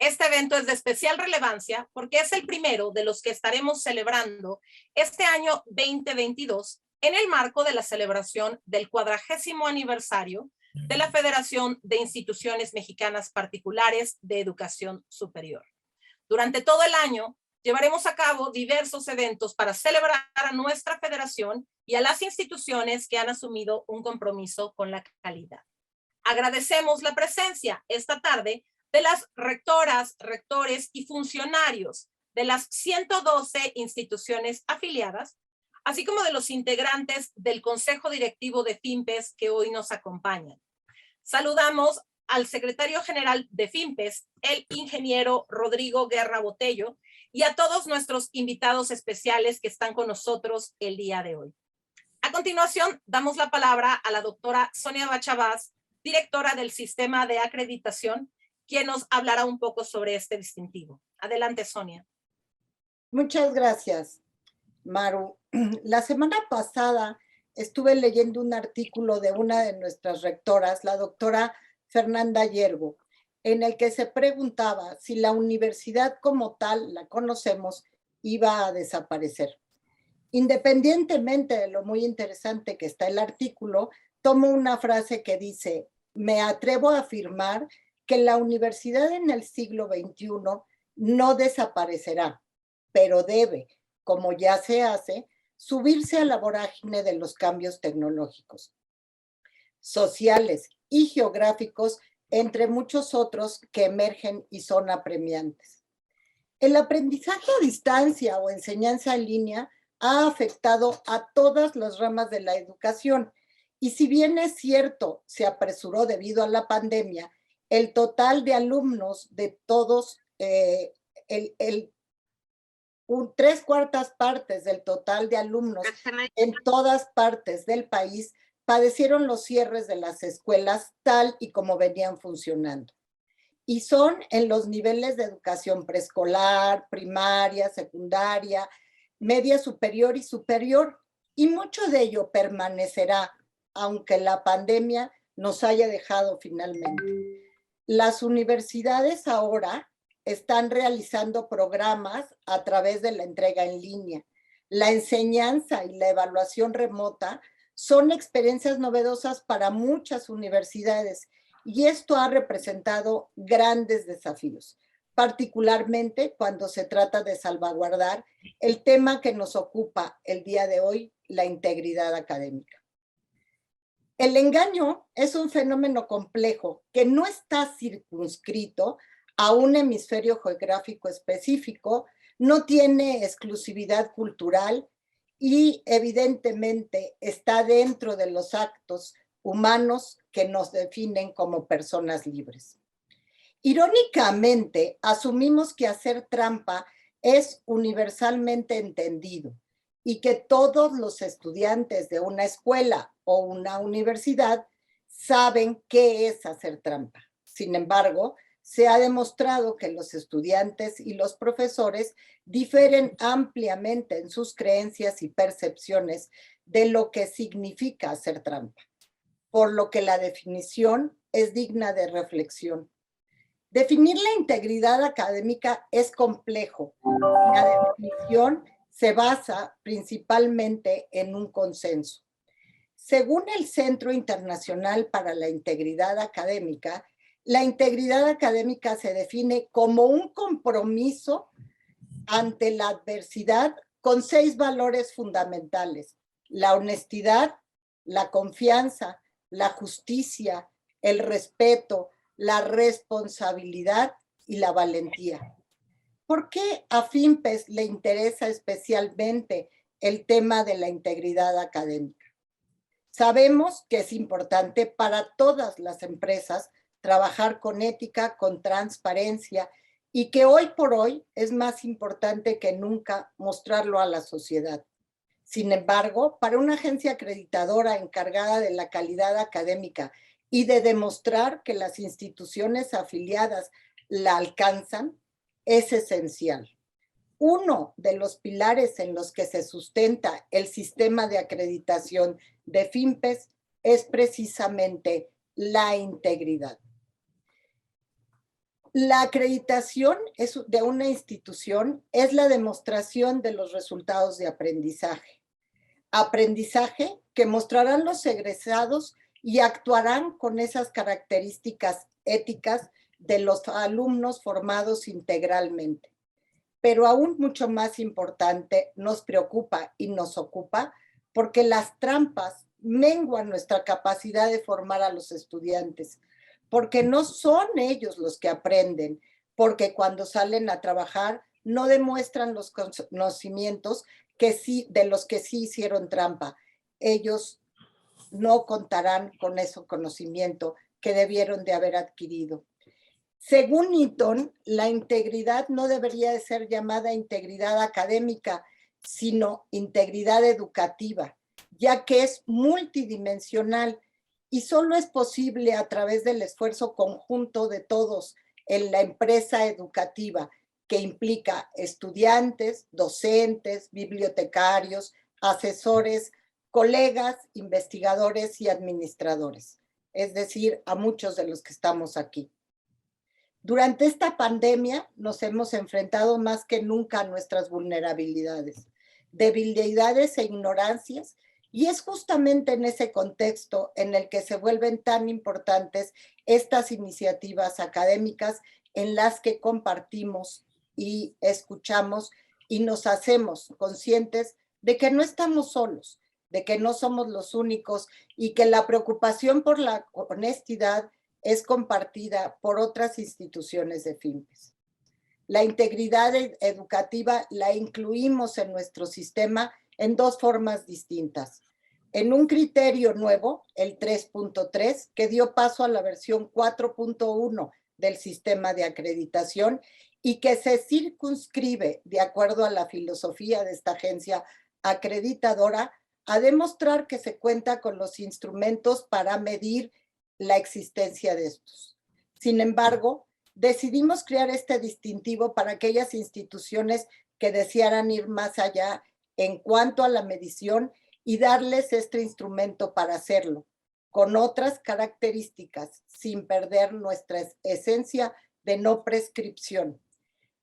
Este evento es de especial relevancia porque es el primero de los que estaremos celebrando este año 2022 en el marco de la celebración del 40º aniversario de la Federación de Instituciones Mexicanas Particulares de Educación Superior. Durante todo el año llevaremos a cabo diversos eventos para celebrar a nuestra federación y a las instituciones que han asumido un compromiso con la calidad. Agradecemos la presencia esta tarde de las rectoras, rectores y funcionarios de las 112 instituciones afiliadas, así como de los integrantes del Consejo Directivo de FIMPES que hoy nos acompañan. Saludamos al secretario general de FIMPES, el ingeniero Rodrigo Guerra Botello, y a todos nuestros invitados especiales que están con nosotros el día de hoy. A continuación, damos la palabra a la doctora Sonia Bachavaz, directora del Sistema de Acreditación, quien nos hablará un poco sobre este distintivo. Adelante, Sonia. Muchas gracias, Maru. La semana pasada estuve leyendo un artículo de una de nuestras rectoras, la doctora Fernanda Yergo, en el que se preguntaba si la universidad como tal, la conocemos, iba a desaparecer. Independientemente de lo muy interesante que está el artículo, tomo una frase que dice: me atrevo a afirmar que la universidad en el siglo XXI no desaparecerá, pero debe, como ya se hace, subirse a la vorágine de los cambios tecnológicos, sociales y geográficos, entre muchos otros que emergen y son apremiantes. El aprendizaje a distancia o enseñanza en línea ha afectado a todas las ramas de la educación, y si bien es cierto, se apresuró debido a la pandemia, el total de alumnos de todos, 3/4 partes del total de alumnos en todas partes del país padecieron los cierres de las escuelas tal y como venían funcionando. Y son en los niveles de educación preescolar, primaria, secundaria, media superior y superior. Y mucho de ello permanecerá, aunque la pandemia nos haya dejado finalmente. Las universidades ahora están realizando programas a través de la entrega en línea. La enseñanza y la evaluación remota son experiencias novedosas para muchas universidades y esto ha representado grandes desafíos, particularmente cuando se trata de salvaguardar el tema que nos ocupa el día de hoy, la integridad académica. El engaño es un fenómeno complejo que no está circunscrito a un hemisferio geográfico específico, no tiene exclusividad cultural y evidentemente está dentro de los actos humanos que nos definen como personas libres. Irónicamente, asumimos que hacer trampa es universalmente entendido y que todos los estudiantes de una escuela o una universidad saben qué es hacer trampa. Sin embargo, se ha demostrado que los estudiantes y los profesores difieren ampliamente en sus creencias y percepciones de lo que significa hacer trampa, por lo que la definición es digna de reflexión. Definir la integridad académica es complejo. La definición se basa principalmente en un consenso. Según el Centro Internacional para la Integridad Académica, la integridad académica se define como un compromiso ante la adversidad con 6 valores fundamentales: la honestidad, la confianza, la justicia, el respeto, la responsabilidad y la valentía. ¿Por qué a FIMPES le interesa especialmente el tema de la integridad académica? Sabemos que es importante para todas las empresas trabajar con ética, con transparencia, y que hoy por hoy es más importante que nunca mostrarlo a la sociedad. Sin embargo, para una agencia acreditadora encargada de la calidad académica y de demostrar que las instituciones afiliadas la alcanzan, es esencial. Uno de los pilares en los que se sustenta el sistema de acreditación de FIMPES es precisamente la integridad. La acreditación de una institución es la demostración de los resultados de aprendizaje. Aprendizaje que mostrarán los egresados y actuarán con esas características éticas de los alumnos formados integralmente. Pero aún mucho más importante, nos preocupa y nos ocupa porque las trampas menguan nuestra capacidad de formar a los estudiantes, porque no son ellos los que aprenden, porque cuando salen a trabajar no demuestran los conocimientos de los que sí hicieron trampa. Ellos no contarán con ese conocimiento que debieron de haber adquirido. Según Eaton, la integridad no debería de ser llamada integridad académica, sino integridad educativa, ya que es multidimensional y solo es posible a través del esfuerzo conjunto de todos en la empresa educativa, que implica estudiantes, docentes, bibliotecarios, asesores, colegas, investigadores y administradores, es decir, a muchos de los que estamos aquí. Durante esta pandemia nos hemos enfrentado más que nunca a nuestras vulnerabilidades, debilidades e ignorancias, y es justamente en ese contexto en el que se vuelven tan importantes estas iniciativas académicas en las que compartimos y escuchamos y nos hacemos conscientes de que no estamos solos, de que no somos los únicos y que la preocupación por la honestidad es compartida por otras instituciones de FIMPES. La integridad educativa la incluimos en nuestro sistema en dos formas distintas. En un criterio nuevo, el 3.3, que dio paso a la versión 4.1 del sistema de acreditación y que se circunscribe, de acuerdo a la filosofía de esta agencia acreditadora, a demostrar que se cuenta con los instrumentos para medir la existencia de estos. Sin embargo, decidimos crear este distintivo para aquellas instituciones que desearan ir más allá en cuanto a la medición y darles este instrumento para hacerlo, con otras características, sin perder nuestra esencia de no prescripción.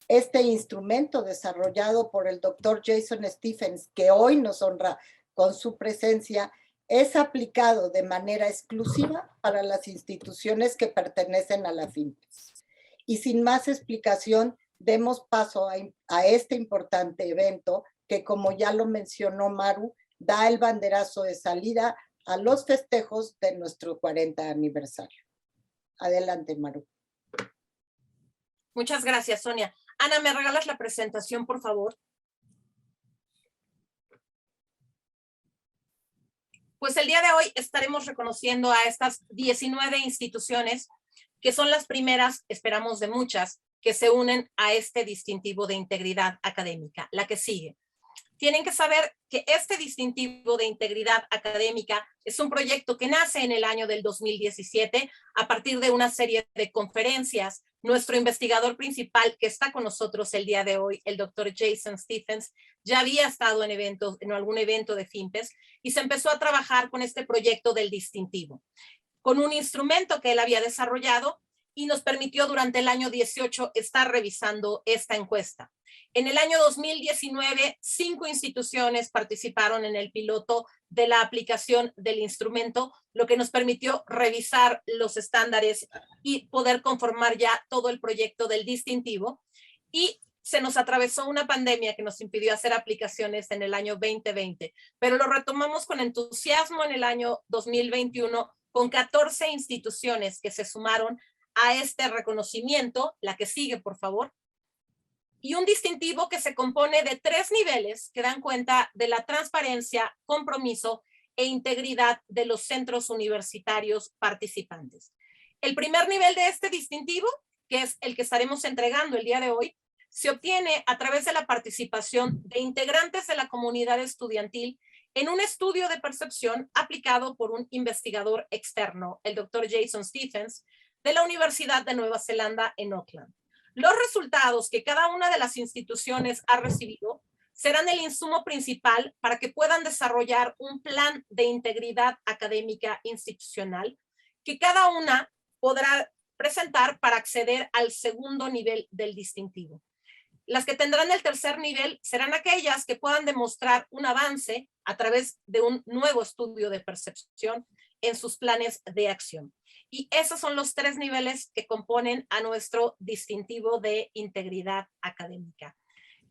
Este instrumento desarrollado por el doctor Jason Stephens, que hoy nos honra con su presencia, es aplicado de manera exclusiva para las instituciones que pertenecen a la FIMPES. Y sin más explicación, demos paso a este importante evento que, como ya lo mencionó Maru, da el banderazo de salida a los festejos de nuestro 40 aniversario. Adelante, Maru. Muchas gracias, Sonia. Ana, ¿me regalas la presentación, por favor? Pues el día de hoy estaremos reconociendo a estas 19 instituciones que son las primeras, esperamos de muchas, que se unen a este distintivo de integridad académica, la que sigue. Tienen que saber que este distintivo de integridad académica es un proyecto que nace en el año del 2017 a partir de una serie de conferencias. Nuestro investigador principal que está con nosotros el día de hoy, el doctor Jason Stephens, ya había estado en algún evento de FIMPES y se empezó a trabajar con este proyecto del distintivo, con un instrumento que él había desarrollado y nos permitió durante el año 18 estar revisando esta encuesta. En el año 2019, 5 instituciones participaron en el piloto de la aplicación del instrumento, lo que nos permitió revisar los estándares y poder conformar ya todo el proyecto del distintivo. Y se nos atravesó una pandemia que nos impidió hacer aplicaciones en el año 2020, pero lo retomamos con entusiasmo en el año 2021 con 14 instituciones que se sumaron a este reconocimiento, la que sigue, por favor, y un distintivo que se compone de 3 niveles que dan cuenta de la transparencia, compromiso e integridad de los centros universitarios participantes. El primer nivel de este distintivo, que es el que estaremos entregando el día de hoy, se obtiene a través de la participación de integrantes de la comunidad estudiantil en un estudio de percepción aplicado por un investigador externo, el doctor Jason Stephens, de la Universidad de Nueva Zelanda en Auckland. Los resultados que cada una de las instituciones ha recibido serán el insumo principal para que puedan desarrollar un plan de integridad académica institucional que cada una podrá presentar para acceder al segundo nivel del distintivo. Las que tendrán el tercer nivel serán aquellas que puedan demostrar un avance a través de un nuevo estudio de percepción en sus planes de acción. Y esos son los 3 niveles que componen a nuestro distintivo de integridad académica.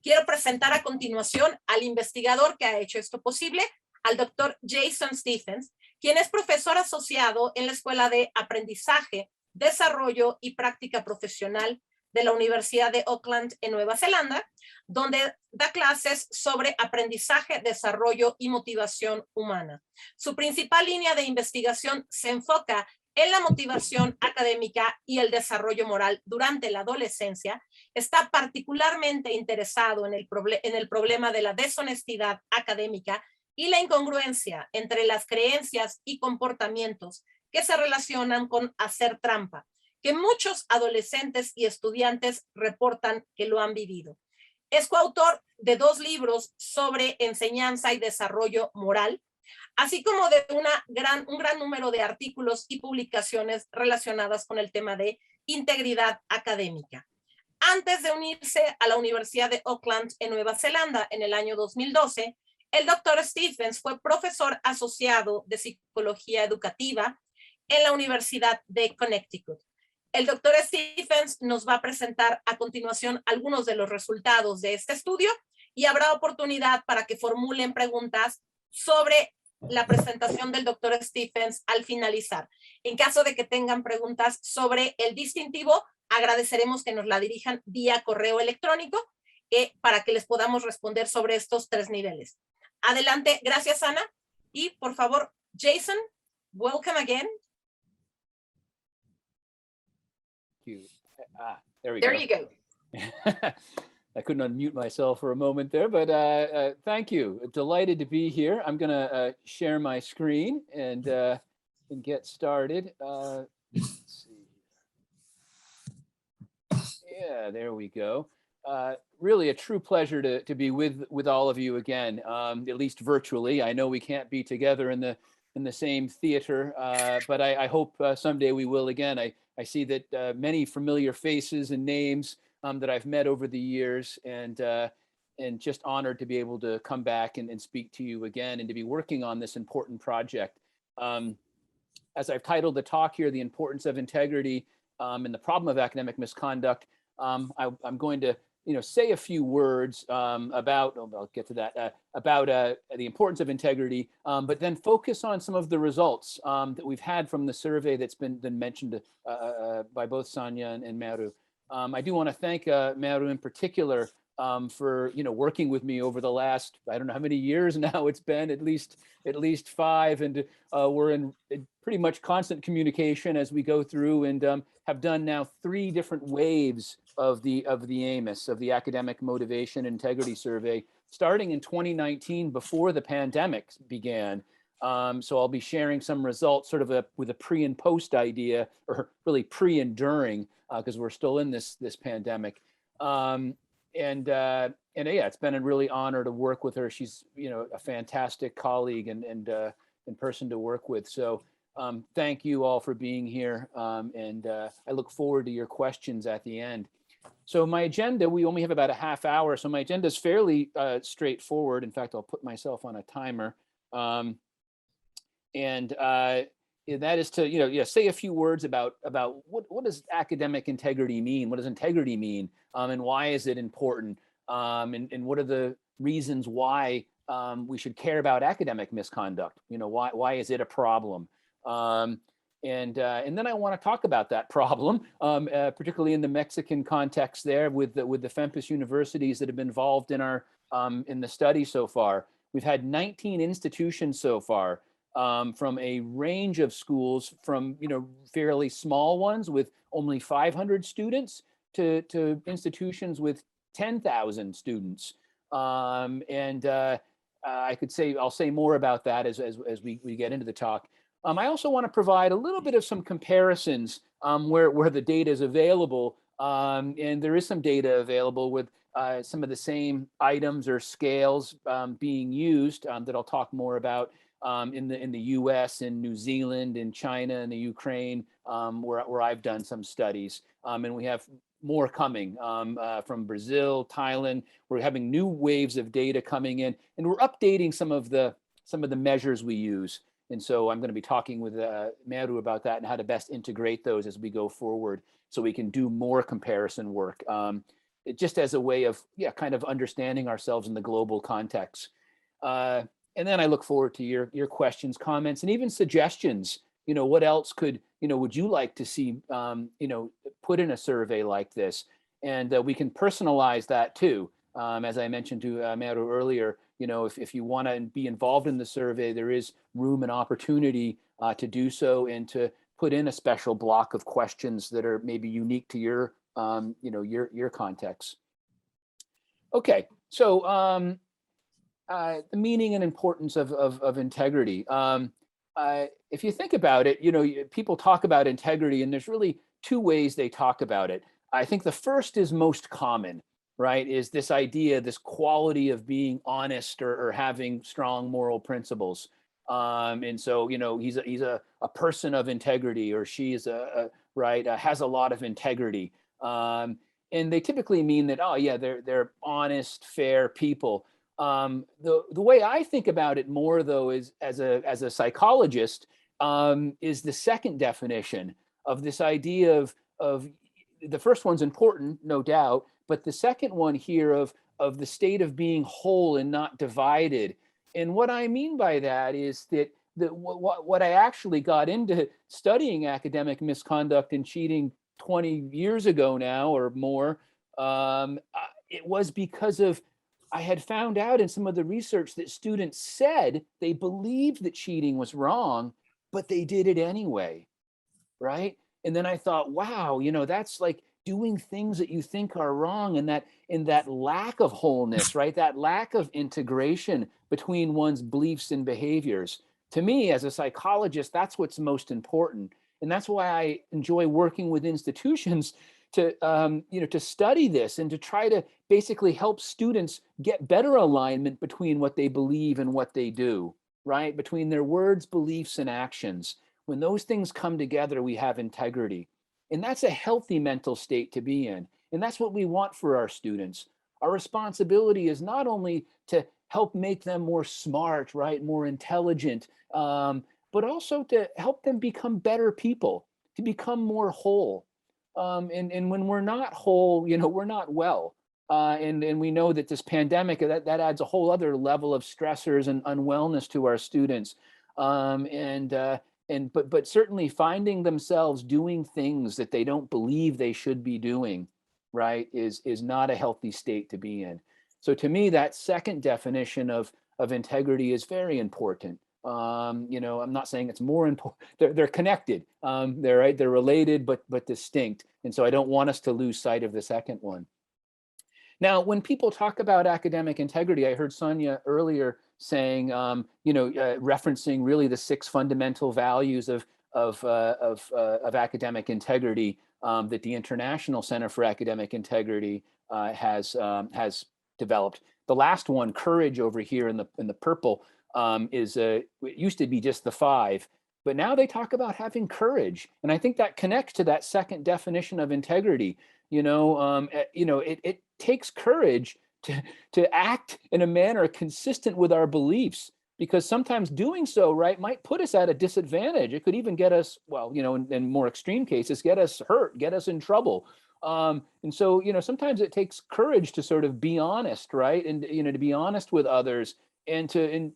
Quiero presentar a continuación al investigador que ha hecho esto posible, al doctor Jason Stephens, quien es profesor asociado en la Escuela de Aprendizaje, Desarrollo y Práctica Profesional de la Universidad de Auckland en Nueva Zelanda, donde da clases sobre aprendizaje, desarrollo y motivación humana. Su principal línea de investigación se enfoca en la motivación académica y el desarrollo moral durante la adolescencia. Está particularmente interesado en el problema de la deshonestidad académica y la incongruencia entre las creencias y comportamientos que se relacionan con hacer trampa, que muchos adolescentes y estudiantes reportan que lo han vivido. Es coautor de 2 libros sobre enseñanza y desarrollo moral, así como de un gran número de artículos y publicaciones relacionadas con el tema de integridad académica. Antes de unirse a la Universidad de Auckland en Nueva Zelanda en el año 2012, el doctor Stephens fue profesor asociado de psicología educativa en la Universidad de Connecticut. El doctor Stephens nos va a presentar a continuación algunos de los resultados de este estudio y habrá oportunidad para que formulen preguntas sobre la presentación del doctor Stephens al finalizar. En caso de que tengan preguntas sobre el distintivo, agradeceremos que nos la dirijan vía correo electrónico para que les podamos responder sobre estos 3 niveles. Adelante, gracias Ana. Y por favor, Jason, welcome again. There we There go. you go. I couldn't unmute myself for a moment there, but thank you. Delighted to be here. I'm going to share my screen and get started. Let's see. Yeah, there we go. Really a true pleasure to be with all of you again, at least virtually. I know we can't be together in the same theater, but I hope someday we will again. I see that many familiar faces and names that I've met over the years, and just honored to be able to come back and speak to you again and to be working on this important project. As I've titled the talk here, The Importance of Integrity and the Problem of Academic Misconduct, I'm going to say a few words about, I'll get to that, about the importance of integrity, but then focus on some of the results that we've had from the survey that's been mentioned by both Sonia and Maru. I do want to thank Maru in particular for working with me over the last, I don't know how many years now it's been, at least 5, and we're in pretty much constant communication as we go through, and have done now 3 different waves of the AMIS, of the Academic Motivation Integrity Survey, starting in 2019 before the pandemic began. So I'll be sharing some results sort of with a pre and post idea, or really pre and during, because we're still in this pandemic. And yeah, it's been a really honor to work with her. She's a fantastic colleague and person to work with. So thank you all for being here, and I look forward to your questions at the end. So my agenda, we only have about a half hour, so my agenda is fairly straightforward. In fact, I'll put myself on a timer, and that is to say a few words about what does academic integrity mean? What does integrity mean, and why is it important? And what are the reasons why we should care about academic misconduct? Why is it a problem? And then I want to talk about that problem, particularly in the Mexican context there with the FIMPES universities that have been involved in our in the study so far. We've had 19 institutions so far, from a range of schools, from fairly small ones with only 500 students to institutions with 10,000 students. I could say, I'll say more about that as we get into the talk. I also want to provide a little bit of some comparisons where the data is available, and there is some data available with some of the same items or scales being used that I'll talk more about. in the US, in New Zealand, in China, and the Ukraine, where I've done some studies, and we have more coming from Brazil, Thailand. We're having new waves of data coming in, and we're updating some of the measures we use. And so I'm going to be talking with Meru about that and how to best integrate those as we go forward, so we can do more comparison work, just as a way of kind of understanding ourselves in the global context. And then I look forward to your questions, comments, and even suggestions. What else would you like to see, put in a survey like this? And we can personalize that too. As I mentioned to Meru earlier, if you want to be involved in the survey, there is room and opportunity to do so, and to put in a special block of questions that are maybe unique to your, your context. Okay, so the meaning and importance of integrity. If you think about it, people talk about integrity, and there's really two ways they talk about it. I think the first is most common, right? Is this idea, this quality of being honest or having strong moral principles. And so, he's a person of integrity, or she is has a lot of integrity. And they typically mean that, oh yeah, they're honest, fair people. The way I think about it more, though, is as a psychologist, is the second definition of this idea of the first one's important, no doubt, but the second one here of the state of being whole and not divided. And what I mean by that is that what I actually got into studying academic misconduct and cheating 20 years ago now or more, it was because of I had found out in some of the research that students said they believed that cheating was wrong, but they did it anyway, right? And then I thought, wow, that's like doing things that you think are wrong, and that lack of wholeness, right? That lack of integration between one's beliefs and behaviors. To me, as a psychologist, that's what's most important. And that's why I enjoy working with institutions to to study this and to try to basically help students get better alignment between what they believe and what they do, right? Between their words, beliefs, and actions. When those things come together, we have integrity. And that's a healthy mental state to be in. And that's what we want for our students. Our responsibility is not only to help make them more smart, right, more intelligent, but also to help them become better people, to become more whole. And when we're not whole, we're not well. And we know that this pandemic, that adds a whole other level of stressors and unwellness to our students. But certainly finding themselves doing things that they don't believe they should be doing, right, is not a healthy state to be in. So to me, that second definition of integrity is very important. I'm not saying it's more important. They're connected. They're related, but distinct. And so I don't want us to lose sight of the second one. Now, when people talk about academic integrity, I heard Sonia earlier saying, referencing really the 6 fundamental values of academic integrity that the International Center for Academic Integrity has developed. The last one, courage, over here in the purple, it used to be just the 5, but now they talk about having courage, and I think that connects to that second definition of integrity. It takes courage to act in a manner consistent with our beliefs, because sometimes doing so, right, might put us at a disadvantage. It could even get us, well, in more extreme cases, get us hurt, get us in trouble. And so, sometimes it takes courage to sort of be honest, right, and to be honest with others, and to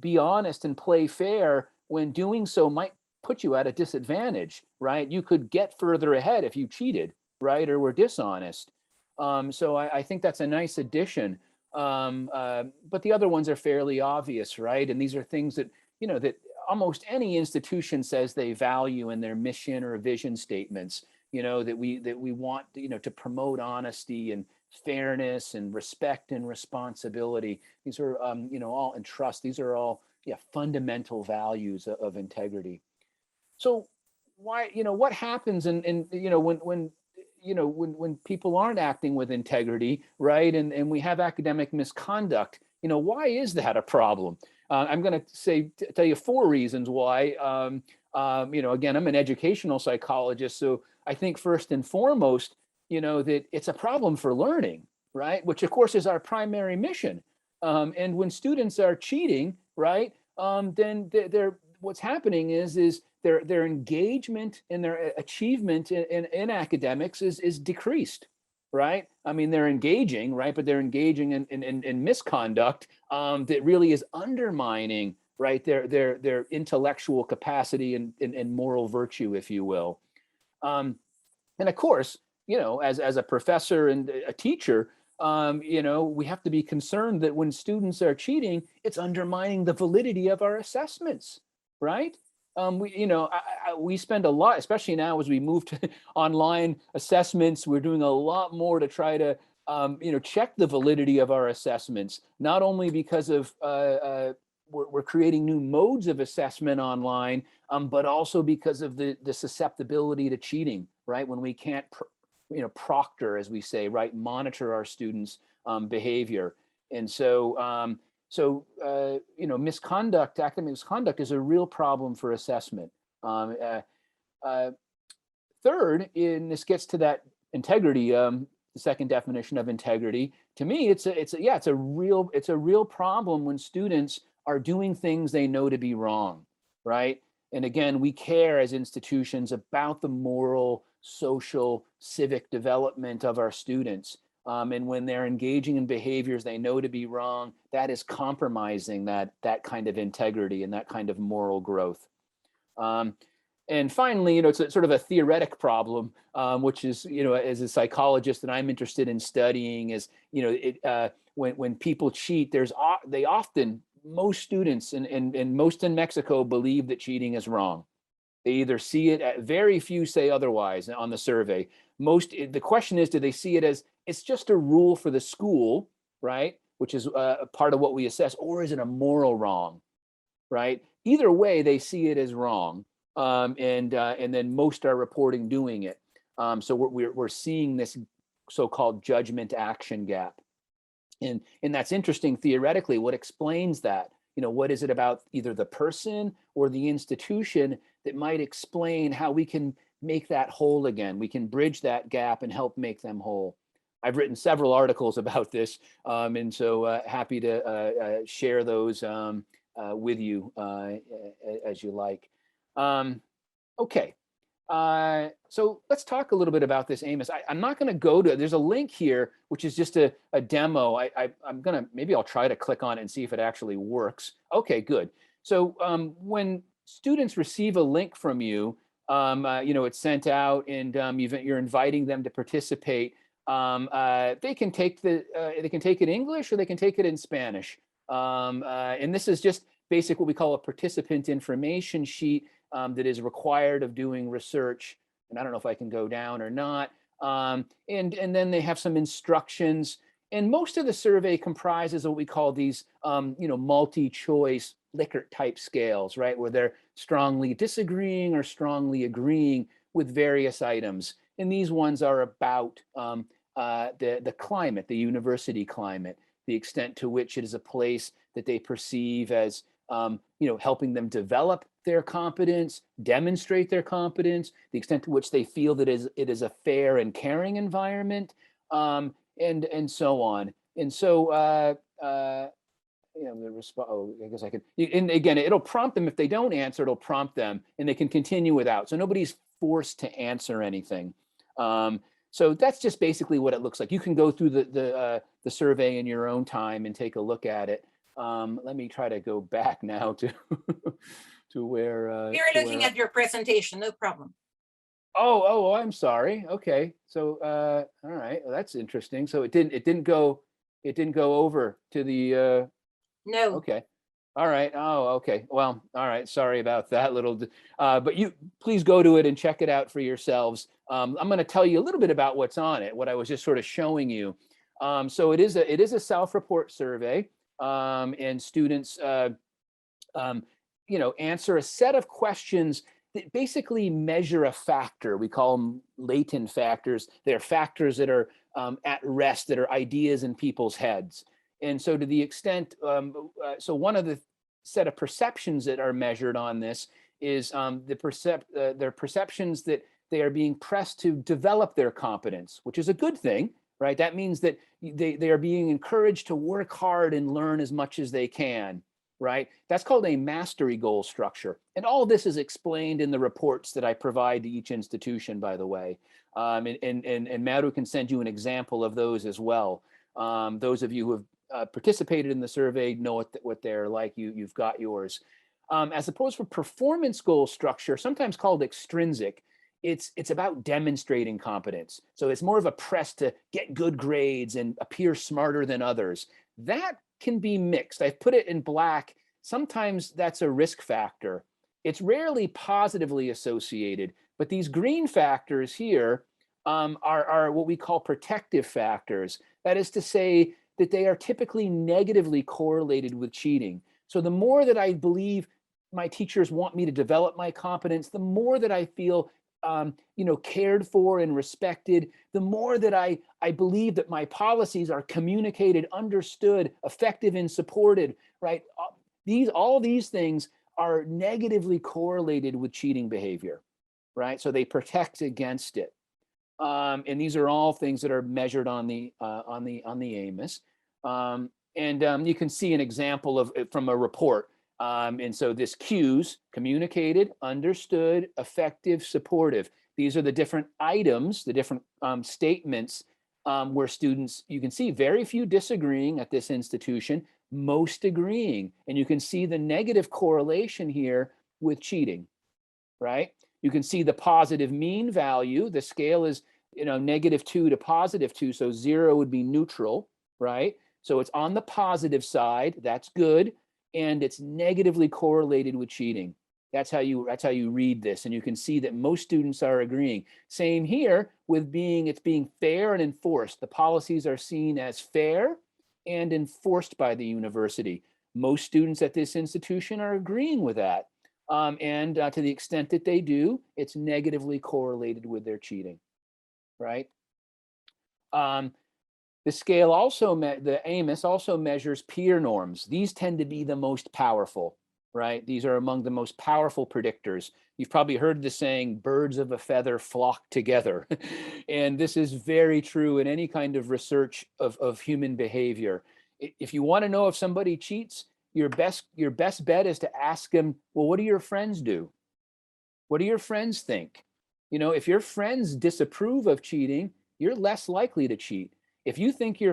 be honest and play fair when doing so might put you at a disadvantage, right? You could get further ahead if you cheated, right, or were dishonest. So I think that's a nice addition. But the other ones are fairly obvious, right? And these are things that, that almost any institution says they value in their mission or vision statements, that we want, to promote honesty and fairness and respect and responsibility. These are, all, and trust. These are all, fundamental values of integrity. So why, what happens when people aren't acting with integrity, right? And we have academic misconduct, why is that a problem? I'm going to tell you 4 reasons why. Again, I'm an educational psychologist, so I think first and foremost, that it's a problem for learning, right? Which of course is our primary mission. And when students are cheating, right, then what's happening is their engagement and their achievement in academics is decreased, right? I mean, they're engaging, right, but they're engaging in misconduct that really is undermining, right, their intellectual capacity and moral virtue, if you will. And of course, as a professor and a teacher, we have to be concerned that when students are cheating, it's undermining the validity of our assessments, right? We spend a lot, especially now as we move to online assessments, we're doing a lot more to try to, check the validity of our assessments, not only because of we're creating new modes of assessment online, but also because of the susceptibility to cheating, right? When we can't, proctor, as we say, right, monitor our students' behavior. And so, misconduct, academic misconduct is a real problem for assessment. Third, and this gets to that integrity, the second definition of integrity. To me, it's a real problem when students are doing things they know to be wrong, right? And again, we care as institutions about the moral, social, civic development of our students. And when they're engaging in behaviors they know to be wrong, that is compromising that kind of integrity and that kind of moral growth. And finally, it's a sort of a theoretic problem, which is, as a psychologist that I'm interested in studying is, when people cheat, most students and most in Mexico believe that cheating is wrong. They either see it, very few say otherwise on the survey. The question is, do they see it as it's just a rule for the school, right? Which is a part of what we assess, or is it a moral wrong, right? Either way, they see it as wrong, and then most are reporting doing it. So we're seeing this so-called judgment action gap, and that's interesting theoretically. What explains that? What is it about either the person or the institution that might explain how we can make that whole again? We can bridge that gap and help make them whole. I've written several articles about this, and so happy to share those with you as you like. Okay, so let's talk a little bit about this, Amos. I'm not going to go to, there's a link here, which is just a demo. Maybe I'll try to click on it and see if it actually works. Okay, good. So when students receive a link from you, it's sent out and you're inviting them to participate. They can take it in English or they can take it in Spanish. And this is just basic, what we call a participant information sheet that is required of doing research. And I don't know if I can go down or not. And then they have some instructions. And most of the survey comprises what we call these, multi-choice Likert type scales, right? Where they're strongly disagreeing or strongly agreeing with various items. And these ones are about the climate, the university climate, the extent to which it is a place that they perceive as, helping them develop their competence, demonstrate their competence, the extent to which they feel that it is a fair and caring environment, and so on. And so, I guess I could, and again, it'll prompt them. If they don't answer, it'll prompt them and they can continue without. So nobody's forced to answer anything. So that's just basically what it looks like. You can go through the survey in your own time and take a look at it. Let me try to go back now to to where we're looking at your presentation, no problem. Oh, I'm sorry. Okay, so all right, well, that's interesting. So it didn't go over to the No. Okay. All right. Oh, okay. Well, all right. Sorry about that little, but you please go to it and check it out for yourselves. I'm going to tell you a little bit about what's on it, what I was just sort of showing you. So it is a self-report survey, and students, answer a set of questions that basically measure a factor. We call them latent factors. They're factors that are at rest, that are ideas in people's heads. And so to the extent, so one of the set of perceptions that are measured on this is their perceptions that they are being pressed to develop their competence, which is a good thing, right? That means that they are being encouraged to work hard and learn as much as they can, right? That's called a mastery goal structure. And all this is explained in the reports that I provide to each institution, by the way. And Maru can send you an example of those as well. Those of you who have participated in the survey know what they're like. You've got yours. As opposed to performance goal structure, sometimes called extrinsic, it's about demonstrating competence. So it's more of a press to get good grades and appear smarter than others. That can be mixed. I've put it in black. Sometimes that's a risk factor. It's rarely positively associated, but these green factors here are what we call protective factors. That is to say that they are typically negatively correlated with cheating. So the more that I believe my teachers want me to develop my competence, the more that I feel cared for and respected, the more that I believe that my policies are communicated, understood, effective, and supported, right? All these things are negatively correlated with cheating behavior, right? So they protect against it. And these are all things that are measured on the AMIS. You can see an example of it from a report. And so this cues, communicated, understood, effective, supportive. These are the different items, the different statements where students, you can see very few disagreeing at this institution, most agreeing. And you can see the negative correlation here with cheating, right? You can see the positive mean value. The scale is, -2 to +2. So 0 would be neutral, right? So it's on the positive side. That's good. And it's negatively correlated with cheating. That's how you read this. And you can see that most students are agreeing. Same here with it's being fair and enforced. The policies are seen as fair and enforced by the university. Most students at this institution are agreeing with that. To the extent that they do, it's negatively correlated with their cheating, right? The scale also, the AMIS also measures peer norms. These tend to be the most powerful, right? These are among the most powerful predictors. You've probably heard the saying, birds of a feather flock together. And this is very true in any kind of research of human behavior. If you want to know if somebody cheats, your best bet is to ask them, well, what do your friends do? What do your friends think? If your friends disapprove of cheating, you're less likely to cheat. If you think you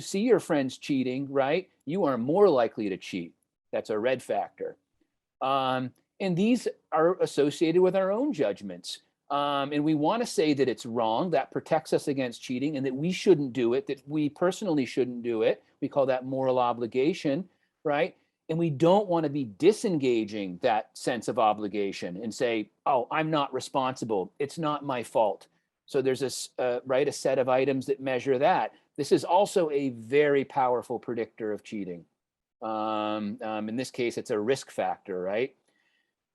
see your friends cheating, right, you are more likely to cheat. That's a red factor. And these are associated with our own judgments. And we want to say that it's wrong, that protects us against cheating, and that we shouldn't do it, that we personally shouldn't do it. We call that moral obligation, right? And we don't want to be disengaging that sense of obligation and say, oh, I'm not responsible. It's not my fault. So there's a set of items that measure that. This is also a very powerful predictor of cheating. In this case, it's a risk factor, right?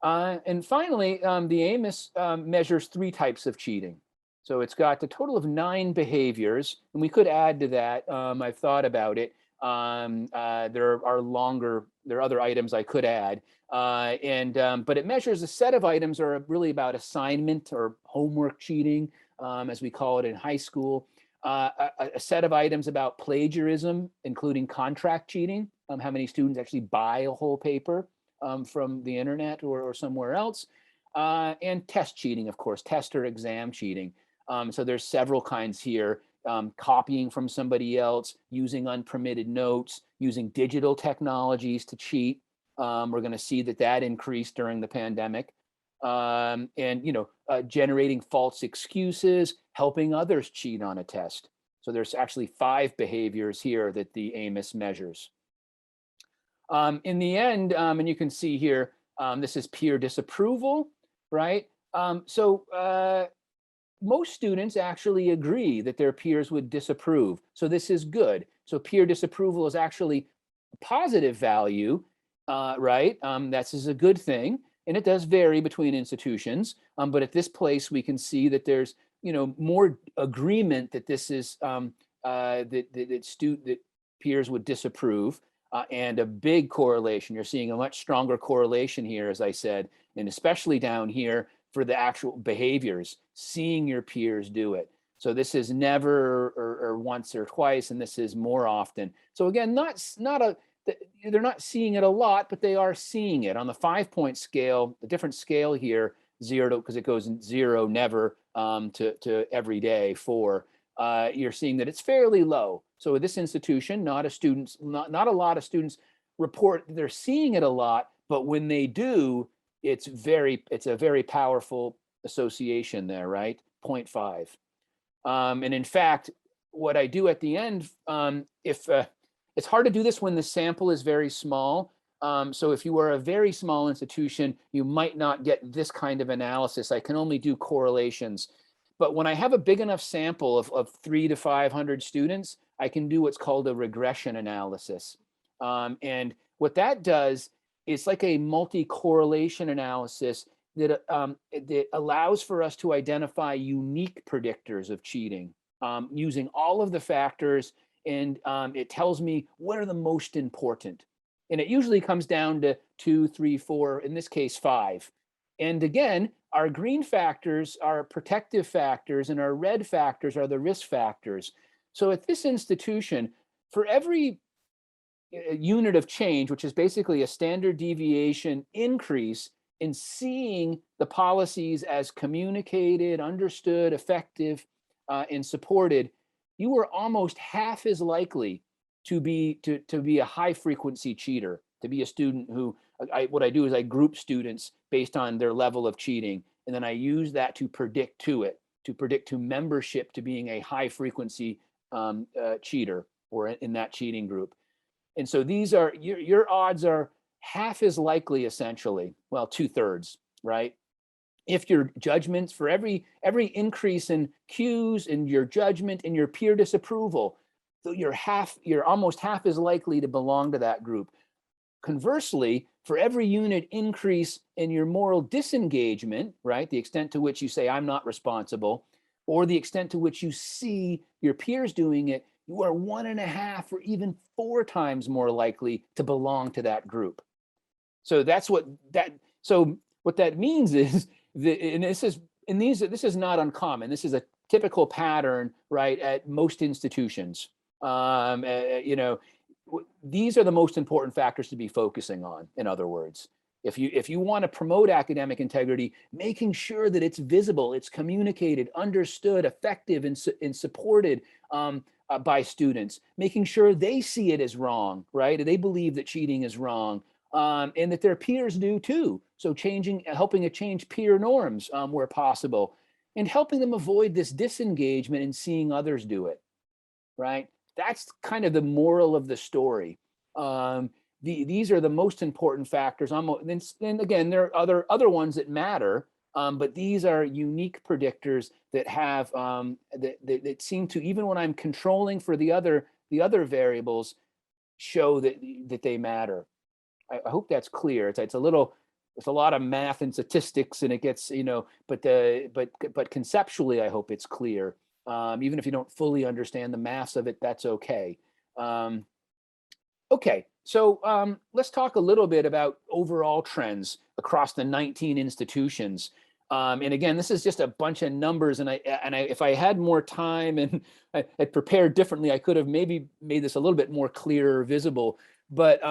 And finally, the AMIS measures 3 types of cheating. So it's got a total of 9 behaviors, and we could add to that. I've thought about it. There are other items I could add. But it measures a set of items are really about assignment or homework cheating, as we call it in high school. A set of items about plagiarism, including contract cheating, how many students actually buy a whole paper from the internet or somewhere else, and test cheating, of course, test or exam cheating. So there's several kinds here. Copying from somebody else, using unpermitted notes, using digital technologies to cheat. We're going to see that increased during the pandemic. Generating false excuses, helping others cheat on a test. So there's actually 5 behaviors here that the AMIS measures. In the end, and you can see here, this is peer disapproval, right? Most students actually agree that their peers would disapprove. So this is good. So peer disapproval is actually a positive value, right? This is a good thing. And it does vary between institutions. But at this place, we can see that there's, more agreement that this is, that peers would disapprove. and a big correlation. You're seeing a much stronger correlation here, as I said, and especially down here for the actual behaviors, seeing your peers do it. So this is never or once or twice, and this is more often. So again, they're not seeing it a lot, but they are seeing it. On the 5-point scale, the different scale here, 0 because it goes 0, never, to every day, 4. You're seeing that it's fairly low. So with this institution, not a lot of students report they're seeing it a lot, but when they do, it's a very powerful association there, right? 0.5. And in fact, what I do at the end, if it's hard to do this when the sample is very small. So if you are a very small institution, you might not get this kind of analysis. I can only do correlations. But when I have a big enough sample of 300 to 500 students, I can do what's called a regression analysis. And what that does is like a multi-correlation analysis that allows for us to identify unique predictors of cheating using all of the factors, and it tells me what are the most important. And it usually comes down to 2, 3, 4, in this case, 5. And again, our green factors are protective factors and our red factors are the risk factors. So at this institution, for every unit of change, which is basically a standard deviation increase in seeing the policies as communicated, understood, effective, and supported, you were almost half as likely to be a high frequency cheater, to be a student who, what I do is I group students based on their level of cheating, and then I use that to predict to membership to being a high frequency cheater or in that cheating group. And so these are, your odds are half as likely, essentially, well, 2/3, right? If your judgments, for every increase in cues in your judgment and your peer disapproval, so you're almost half as likely to belong to that group. Conversely, for every unit increase in your moral disengagement, right, the extent to which you say, I'm not responsible, or the extent to which you see your peers doing it, you are 1.5 or even 4 times more likely to belong to that group. So what that means is that, and this is not uncommon. This is a typical pattern, right, at most institutions. These are the most important factors to be focusing on. In other words, if you want to promote academic integrity, making sure that it's visible, it's communicated, understood, effective, and supported by students, making sure they see it as wrong, right? They believe that cheating is wrong, and that their peers do too. So helping to change peer norms where possible, and helping them avoid this disengagement and seeing others do it, right? That's kind of the moral of the story. These are the most important factors. And again, there are other ones that matter, but these are unique predictors that have that seem to, even when I'm controlling for the other variables, show that they matter. I hope that's clear. It's a lot of math and statistics, and it gets, but conceptually, I hope it's clear. Even if you don't fully understand the maths of it, that's okay. Okay, so let's talk a little bit about overall trends across the 19 institutions. And again, this is just a bunch of numbers, and if I had more time and I had prepared differently, I could have maybe made this a little bit more clear or visible. But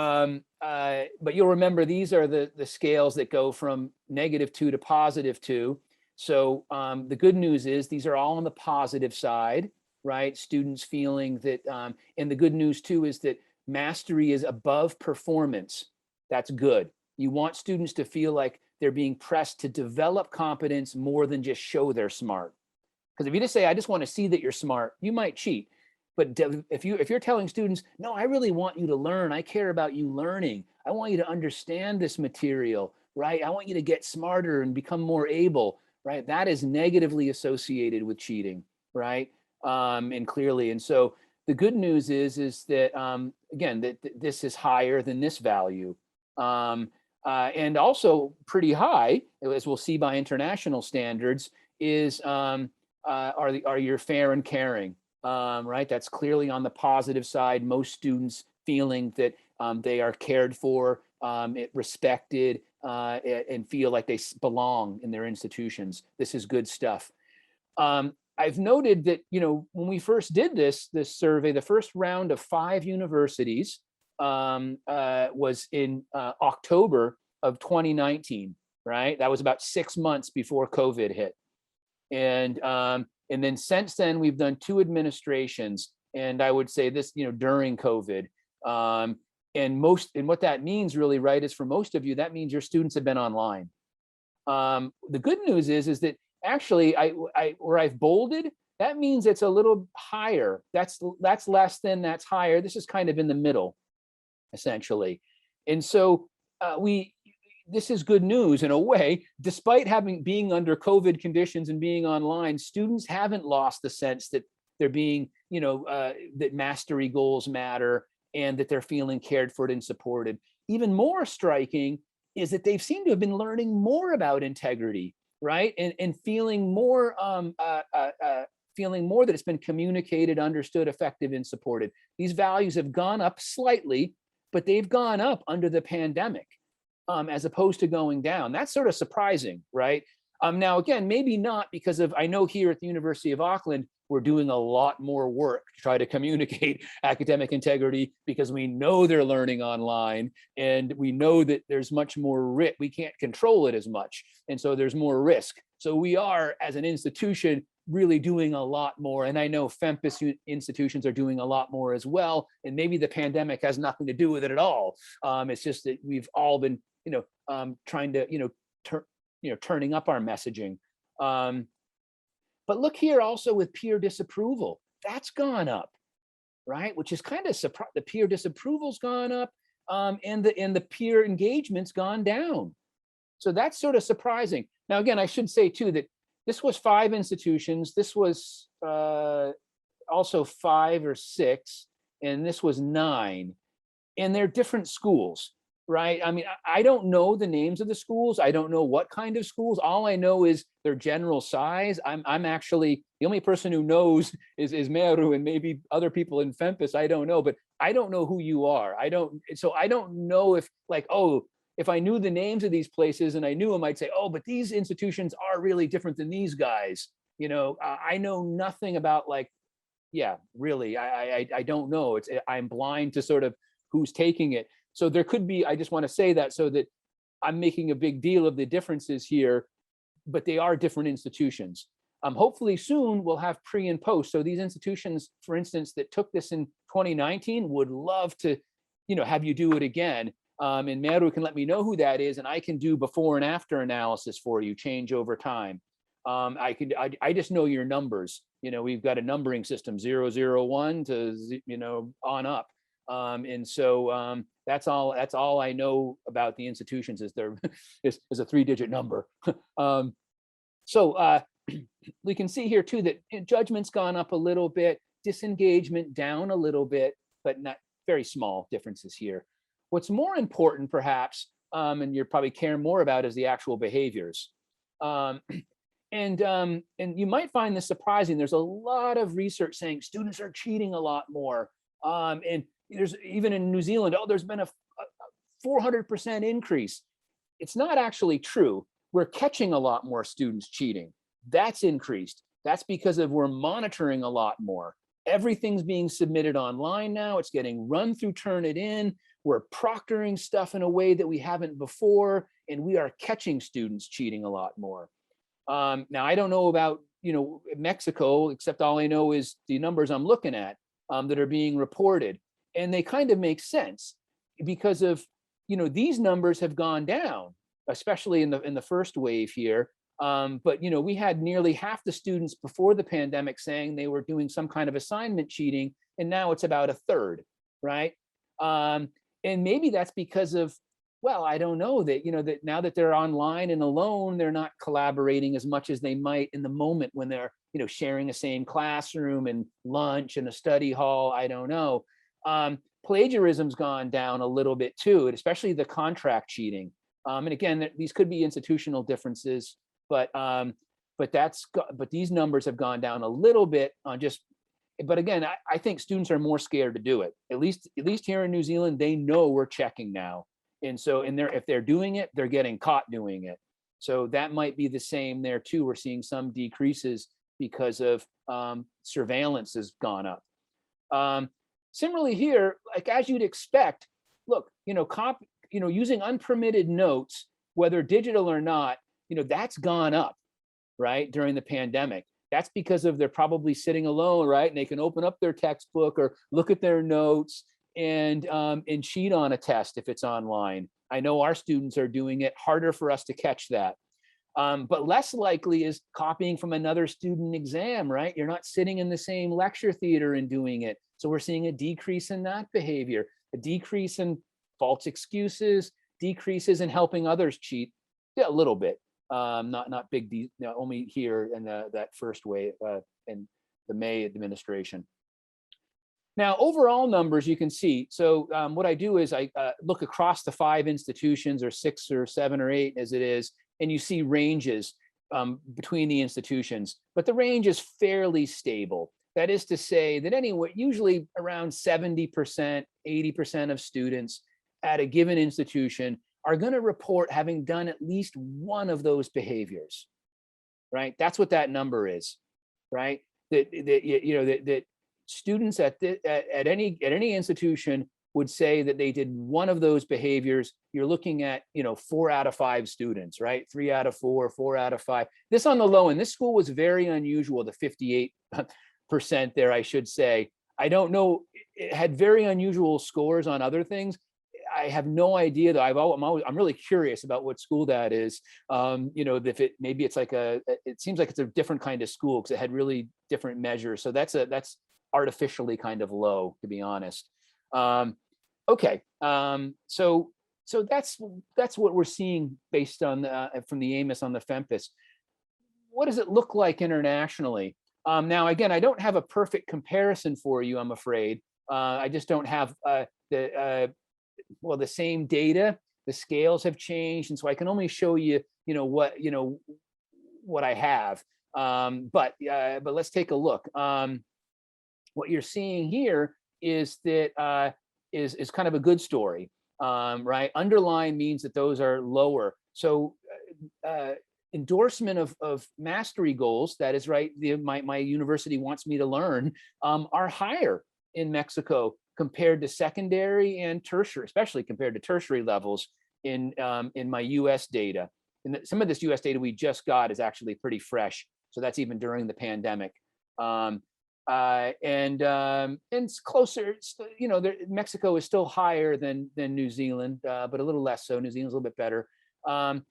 you'll remember these are the scales that go from -2 to +2. So the good news is these are all on the positive side, right? Students feeling that, and the good news too is that mastery is above performance. That's good. You want students to feel like they're being pressed to develop competence more than just show they're smart. Because if you just say, I just want to see that you're smart, you might cheat. But if you're telling students, no, I really want you to learn. I care about you learning. I want you to understand this material, right? I want you to get smarter and become more able, right? That is negatively associated with cheating, right? And clearly, and so the good news is that, again, that this is higher than this value. And also pretty high, as we'll see by international standards, is are you're fair and caring, right? That's clearly on the positive side. Most students feeling that they are cared for, respected, and feel like they belong in their institutions. This is good stuff. I've noted that, when we first did this survey, the first round of 5 universities was in October of 2019, right? That was about 6 months before COVID hit. And then since then, we've done 2 administrations. And I would say this, during COVID. And what that means really, right, is for most of you, that means your students have been online. The good news is that actually, where I've bolded, that means it's a little higher. That's less than, that's higher. This is kind of in the middle, essentially. And so this is good news in a way. Despite being under COVID conditions and being online, students haven't lost the sense that they're being, that mastery goals matter and that they're feeling cared for and supported. Even more striking is that they've seemed to have been learning more about integrity, right? And feeling more that it's been communicated, understood, effective, and supported. These values have gone up slightly, but they've gone up under the pandemic, as opposed to going down. That's sort of surprising, right? Now, again, maybe not, because I know here at the University of Auckland, we're doing a lot more work to try to communicate academic integrity, because we know they're learning online and we know that there's much more risk. We can't control it as much. And so there's more risk. So we are, as an institution, really doing a lot more. And I know FIMPES institutions are doing a lot more as well. And maybe the pandemic has nothing to do with it at all. It's just that we've all been, trying to, turning up our messaging. But look here also with peer disapproval, that's gone up, right? Which is kind of surprising. The peer disapproval's gone up, and the peer engagement's gone down. So that's sort of surprising. Now, again, I should say too that this was 5 institutions. This was also 5 or 6, and this was 9, and they're different schools. Right? I mean, I don't know the names of the schools. I don't know what kind of schools. All I know is their general size. I'm actually, the only person who knows is Meru, and maybe other people in FIMPES. I don't know, but I don't know who you are. So I don't know if if I knew the names of these places and I knew them, I'd say, oh, but these institutions are really different than these guys. I know nothing about really, I don't know. I'm blind to sort of who's taking it. So there could be, I just want to say that so that I'm making a big deal of the differences here, but they are different institutions. Hopefully soon we'll have pre and post. So these institutions, for instance, that took this in 2019 would love to, have you do it again. And Meru can let me know who that is, and I can do before and after analysis for you, change over time. I just know your numbers. We've got a numbering system, 001 to, on up. And so that's all I know about the institutions is is a 3-digit number. So we can see here too that judgment's gone up a little bit, disengagement down a little bit, but not very small differences here. What's more important perhaps, and you're probably care more about, is the actual behaviors. And you might find this surprising. There's a lot of research saying students are cheating a lot more. And there's even in New Zealand, there's been a 400% increase. It's not actually true. We're catching a lot more students cheating. That's increased. That's because we're monitoring a lot more. Everything's being submitted online now. It's getting run through Turnitin. We're proctoring stuff in a way that we haven't before, and we are catching students cheating a lot more. Now, I don't know about Mexico, except all I know is the numbers I'm looking at that are being reported. And they kind of make sense because of, these numbers have gone down, especially in the first wave here. But, we had nearly half the students before the pandemic saying they were doing some kind of assignment cheating, and now it's about a third, right? And maybe that's because of, well, I don't know, that, that now that they're online and alone, they're not collaborating as much as they might in the moment when they're, sharing the same classroom and lunch and a study hall. I don't know. Plagiarism's gone down a little bit too, and especially the contract cheating. And again, these could be institutional differences, but these numbers have gone down a little bit on just, But again, I think students are more scared to do it. At least here in New Zealand, they know we're checking now. And so if they're doing it, they're getting caught doing it. So that might be the same there too. We're seeing some decreases because of surveillance has gone up. Similarly here, like as you'd expect, look, using unpermitted notes, whether digital or not, that's gone up, right, during the pandemic. That's because they're probably sitting alone, right? And they can open up their textbook or look at their notes and cheat on a test if it's online. I know our students are doing it. Harder for us to catch that. But less likely is copying from another student exam, right? You're not sitting in the same lecture theater and doing it. So we're seeing a decrease in that behavior, a decrease in false excuses, decreases in helping others cheat, yeah, a little bit. Not big, only here in that first wave in the May administration. Now, overall numbers you can see. So what I do is I look across the 5 institutions, or 6 or 7 or 8 as it is, and you see ranges between the institutions, but the range is fairly stable. That is to say that anyway, usually around 70%, 80% of students at a given institution are going to report having done at least one of those behaviors, right? That's what that number is, right? That students at any institution would say that they did one of those behaviors. You're looking at 4 out of 5 students, right? 3 out of 4, 4 out of 5. This on the low end. This school was very unusual. The 58% there, I should say. I don't know. It had very unusual scores on other things. I have no idea though. I'm really curious about what school that is. If maybe it's like it seems like it's a different kind of school because it had really different measures. So that's artificially kind of low, to be honest. Okay. So that's what we're seeing based on from the AMIS on the FIMPES. What does it look like internationally? Now, again, I don't have a perfect comparison for you, I'm afraid. I just don't have the same data. The scales have changed, and so I can only show you, what I have. But let's take a look. What you're seeing here is that is kind of a good story, right? Underline means that those are lower. So endorsement of mastery goals, that is right, my university wants me to learn, are higher in Mexico compared to secondary and tertiary, especially compared to tertiary levels in my US data. And some of this US data we just got is actually pretty fresh. So that's even during the pandemic. And it's closer, Mexico is still higher than New Zealand, but a little less so. New Zealand's a little bit better. And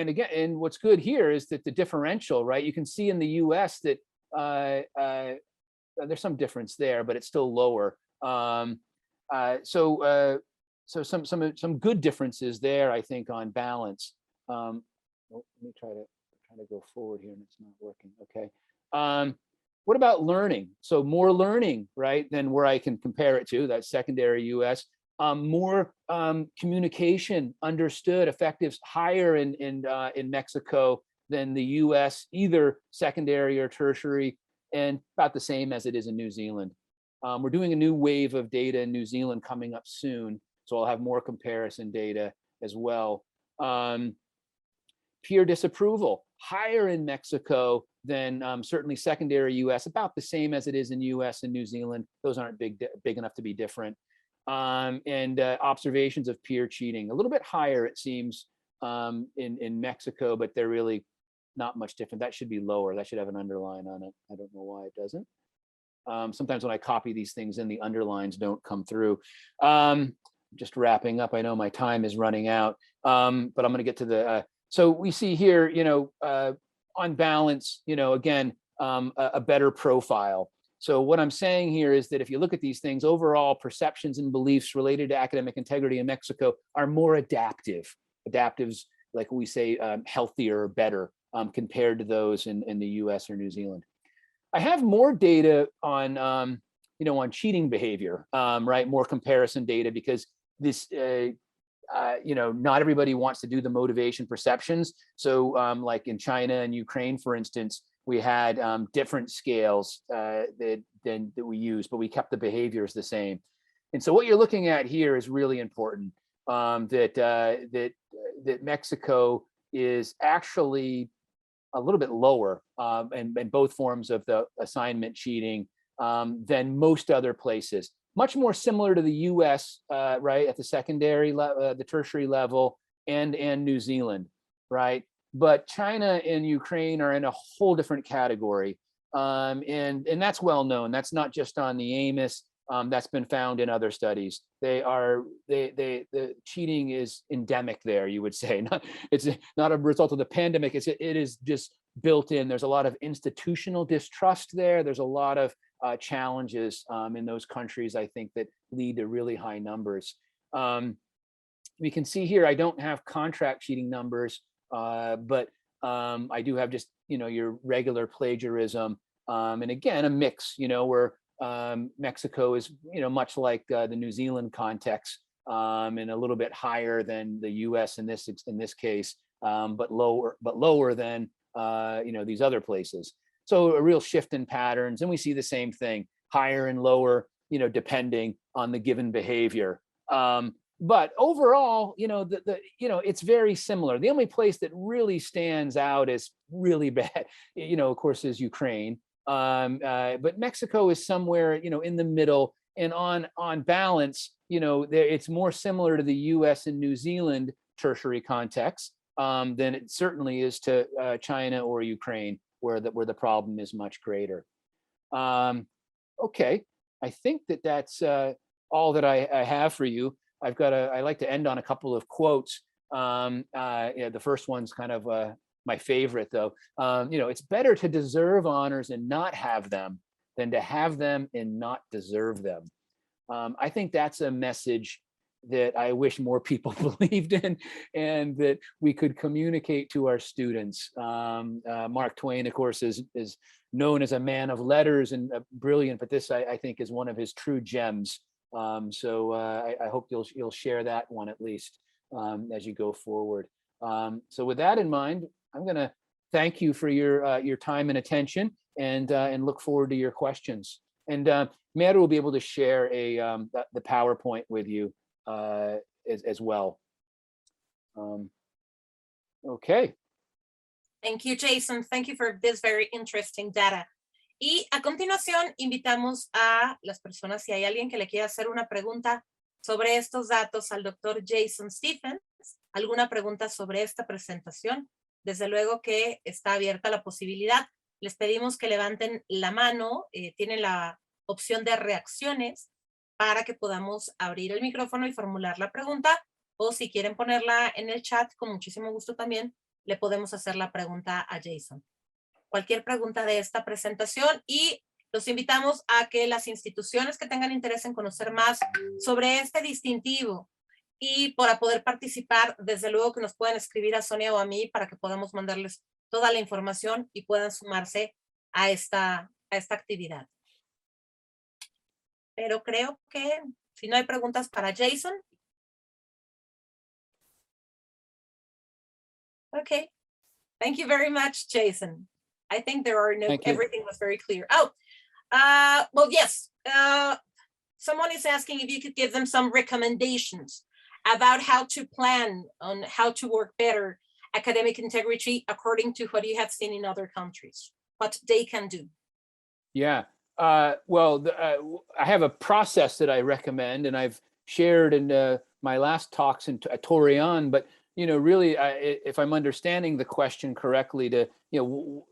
again, and what's good here is that the differential, right? You can see in the US that there's some difference there, but it's still lower. So some good differences there, I think, on balance. Let me try to go forward here, and it's not working. Okay. What about learning? So more learning, right, than where I can compare it to, that secondary US. More communication understood, effectives higher in Mexico than the US, either secondary or tertiary, and about the same as it is in New Zealand. We're doing a new wave of data in New Zealand coming up soon, so I'll have more comparison data as well. Peer disapproval, higher in Mexico than certainly secondary US, about the same as it is in US and New Zealand. Those aren't big enough to be different. And observations of peer cheating, a little bit higher, it seems, in Mexico, but they're really not much different. That should be lower. That should have an underline on it. I don't know why it doesn't. Sometimes when I copy these things in, the underlines don't come through. Just wrapping up. I know my time is running out, but I'm going to get to the. So we see here, on balance, again, a better profile. So what I'm saying here is that if you look at these things, overall perceptions and beliefs related to academic integrity in Mexico are more adaptive. Adaptives, like we say, healthier or better compared to those in the US or New Zealand. I have more data on, on cheating behavior, right? More comparison data, because this, not everybody wants to do the motivation perceptions. So like in China and Ukraine, for instance, we had different scales that we used, but we kept the behaviors the same. And so what you're looking at here is really important, that Mexico is actually a little bit lower in both forms of the assignment cheating than most other places. Much more similar to the US, right, at the secondary, the tertiary level, and New Zealand, right? But China and Ukraine are in a whole different category. And that's well known. That's not just on the AMIS. That's been found in other studies. The cheating is endemic there, you would say. It's not a result of the pandemic. It is just built in. There's a lot of institutional distrust there. There's a lot of challenges in those countries, I think, that lead to really high numbers. We can see here, I don't have contract cheating numbers, but I do have just, your regular plagiarism. And again, a mix, where Mexico is, much like the New Zealand context, and a little bit higher than the US in this case, but lower than, these other places. So a real shift in patterns, and we see the same thing, higher and lower, depending on the given behavior. But overall, it's very similar. The only place that really stands out as really bad, of course, is Ukraine. But Mexico is somewhere, in the middle, and on balance, it's more similar to the US and New Zealand tertiary context than it certainly is to China or Ukraine, where the problem is much greater. Okay, I think that's all that I have for you. I like to end on a couple of quotes. The first one's kind of my favorite, though. It's better to deserve honors and not have them than to have them and not deserve them. I think that's a message that I wish more people believed in, and that we could communicate to our students. Mark Twain, of course, is known as a man of letters and brilliant, but this I think is one of his true gems. So I hope you'll share that one at least as you go forward. So with that in mind, I'm going to thank you for your time and attention, and look forward to your questions. And Meru will be able to share the PowerPoint with you as well. Okay. Thank you, Jason. Thank you for this very interesting data. Y a continuación invitamos a las personas, si hay alguien que le quiera hacer una pregunta sobre estos datos al doctor Jason Stephens, alguna pregunta sobre esta presentación. Desde luego que está abierta la posibilidad. Les pedimos que levanten la mano, tienen la opción de reacciones para que podamos abrir el micrófono y formular la pregunta, o si quieren ponerla en el chat, con muchísimo gusto también le podemos hacer la pregunta a Jason. Cualquier pregunta de esta presentación, y los invitamos a que las instituciones que tengan interés en conocer más sobre este distintivo y para poder participar, desde luego que nos pueden escribir a Sonia o a mí para que podamos mandarles toda la información y puedan sumarse a esta actividad. Pero creo que si no hay preguntas para Jason. Okay. Thank you very much, Jason. I think there are no, everything was very clear. Oh, well, yes. Someone is asking if you could give them some recommendations about how to plan on how to work better academic integrity according to what you have seen in other countries, what they can do. Yeah. Well, I have a process that I recommend, and I've shared in my last talks at Torian, but really, if I'm understanding the question correctly, you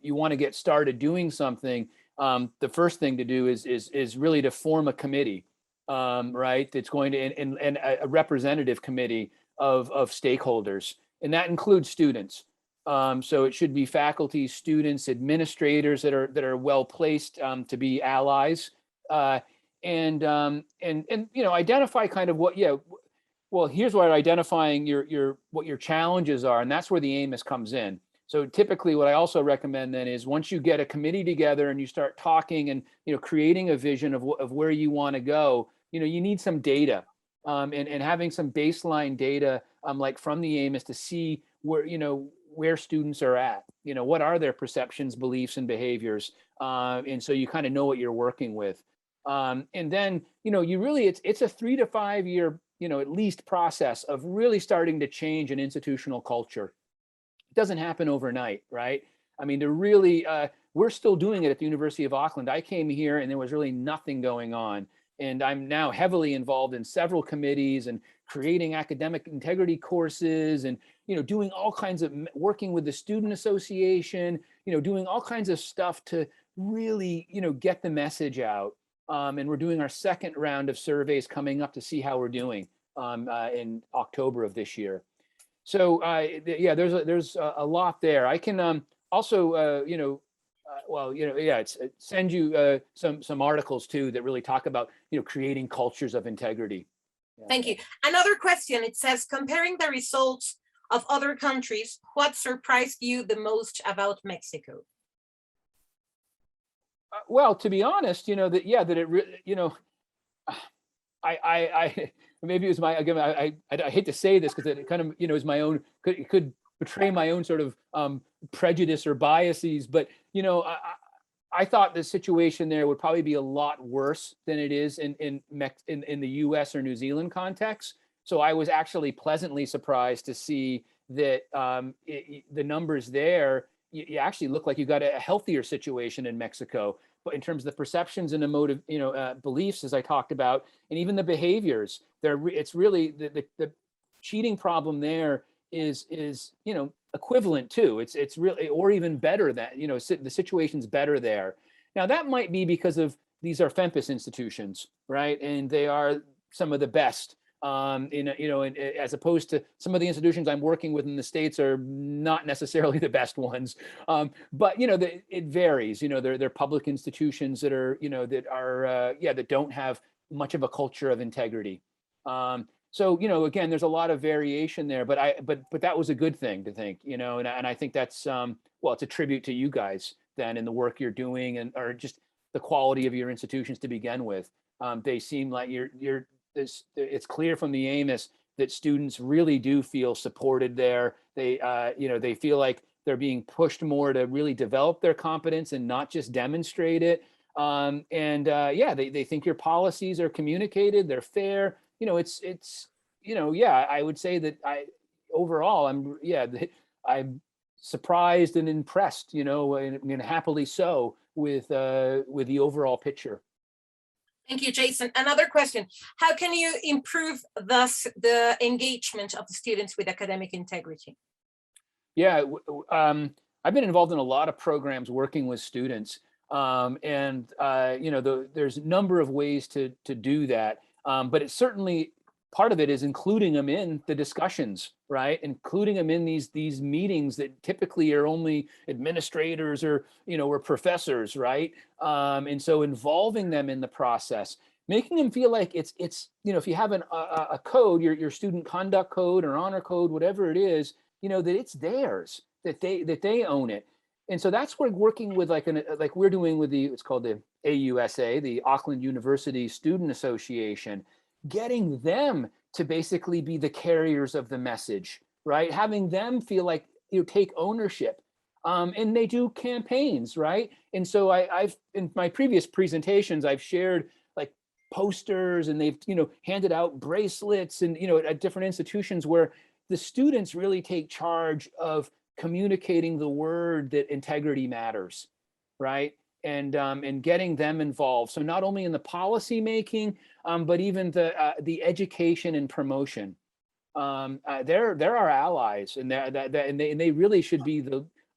want to get started doing something, the first thing to do is really to form a committee, right? That's going to, and a representative committee of stakeholders, and that includes students. So it should be faculty, students, administrators that are well placed to be allies, and identify kind of what, well, here's what identifying what your challenges are, and that's where the AMIS comes in. So typically what I also recommend then is, once you get a committee together and you start talking and creating a vision of where you want to go, you need some data, and having some baseline data like from the AMIS to see where where students are at, what are their perceptions, beliefs, and behaviors. And so you kind of know what you're working with. And then, you really, it's a 3 to 5 year, at least process of really starting to change an institutional culture. It doesn't happen overnight, right? I mean, we're still doing it at the University of Auckland. I came here and there was really nothing going on. And I'm now heavily involved in several committees and creating academic integrity courses and, doing all kinds of working with the student association, doing all kinds of stuff to really, get the message out. And we're doing our second round of surveys coming up to see how we're doing in October of this year. So yeah, there's a lot there. I can also, send you some articles too that really talk about, creating cultures of integrity. Yeah. Thank you. Another question, it says, comparing the results of other countries, what surprised you the most about Mexico? Well, to be honest, I maybe it was my, again, I hate to say this because it kind of, is my own, it could betray my own sort of prejudice or biases, but, I thought the situation there would probably be a lot worse than it is in the US or New Zealand context. So I was actually pleasantly surprised to see that the numbers there, you actually look like you got a healthier situation in Mexico, but in terms of the perceptions and emotive, beliefs, as I talked about, and even the behaviors, it's really the cheating problem there is equivalent to, it's really, or even better than, the situation's better there. Now that might be because of these are FIMPES institutions, right? And they are some of the best. As opposed to some of the institutions I'm working with in the States are not necessarily the best ones. But it varies. They're public institutions that are, that don't have much of a culture of integrity. So again, there's a lot of variation there. But that was a good thing to think. And I think that's it's a tribute to you guys then in the work you're doing or just the quality of your institutions to begin with. They seem like it's clear from the AMIS that students really do feel supported there. They feel like they're being pushed more to really develop their competence and not just demonstrate it. They think your policies are communicated, they're fair. I would say that overall, I'm surprised and impressed, and happily so with the overall picture. Thank you, Jason. Another question. How can you improve the engagement of the students with academic integrity? Yeah, I've been involved in a lot of programs working with students. There's a number of ways to do that. But it's certainly, part of it is including them in the discussions, right? Including them in these meetings that typically are only administrators or professors, right? And so involving them in the process, making them feel like it's if you have a code, your student conduct code or honor code, whatever it is, that it's theirs, that they own it. And so that's where working with like we're doing with it's called the AUSA, the Auckland University Student Association, getting them to basically be the carriers of the message, right? Having them feel like take ownership. And they do campaigns, right? And so I've in my previous presentations, I've shared like posters and they've handed out bracelets and at different institutions where the students really take charge of communicating the word that integrity matters, right? And getting them involved. So not only in the policy making, but even the education and promotion. They're our allies, and they really should be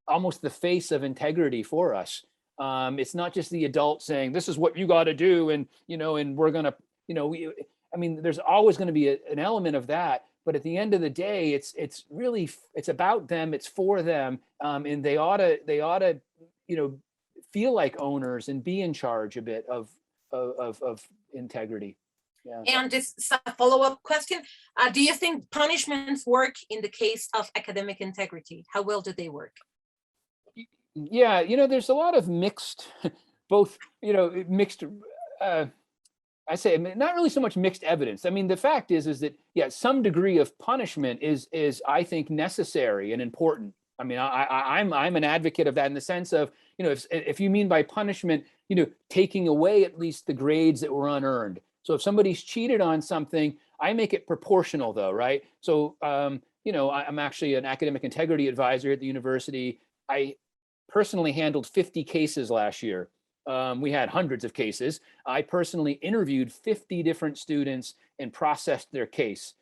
almost the face of integrity for us. It's not just the adult saying this is what you got to do, and we're gonna, there's always going to be an element of that. But at the end of the day, it's really about them. It's for them, and they ought to feel like owners and be in charge a bit of integrity. Yeah. And this is a follow-up question. Do you think punishments work in the case of academic integrity? How well do they work? Yeah, there's a lot of mixed, mixed. I say not really so much mixed evidence. I mean, the fact is that some degree of punishment is I think necessary and important. I mean, I'm an advocate of that in the sense of, you know, if you mean by punishment, you know, taking away at least the grades that were unearned. So if somebody's cheated on something, I make it proportional though, right? So, you know, I'm actually an academic integrity advisor at the university. I personally handled 50 cases last year. We had hundreds of cases. I personally interviewed 50 different students and processed their case.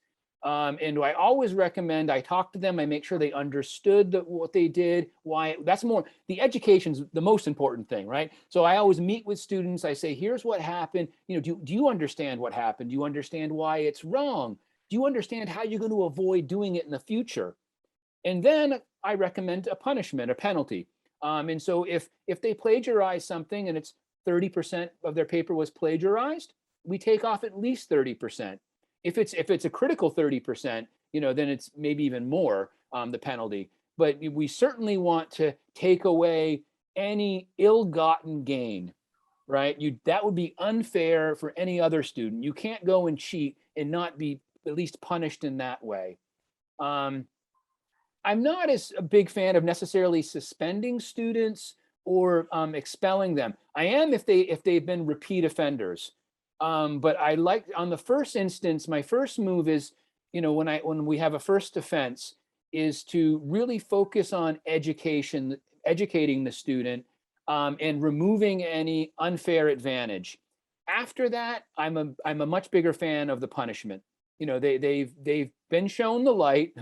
And I always recommend I talk to them, I make sure they understood what they did, why. That's more, the education's the most important thing, right? So I always meet with students, I say, here's what happened. You know, do you understand what happened? Do you understand why it's wrong? Do you understand how you're going to avoid doing it in the future? And then I recommend a punishment, a penalty. And so if they plagiarize something and it's 30% of their paper was plagiarized, we take off at least 30%. If it's a critical 30%, you know, then it's maybe even more, the penalty. But we certainly want to take away any ill-gotten gain, right? That would be unfair for any other student. You can't go and cheat and not be at least punished in that way. I'm not as a big fan of necessarily suspending students or expelling them. I am if they've been repeat offenders. But I like, on the first instance, my first move is, you know, when we have a first offense, is to really focus on educating the student, and removing any unfair advantage. After that, I'm a much bigger fan of the punishment. You know, they've been shown the light,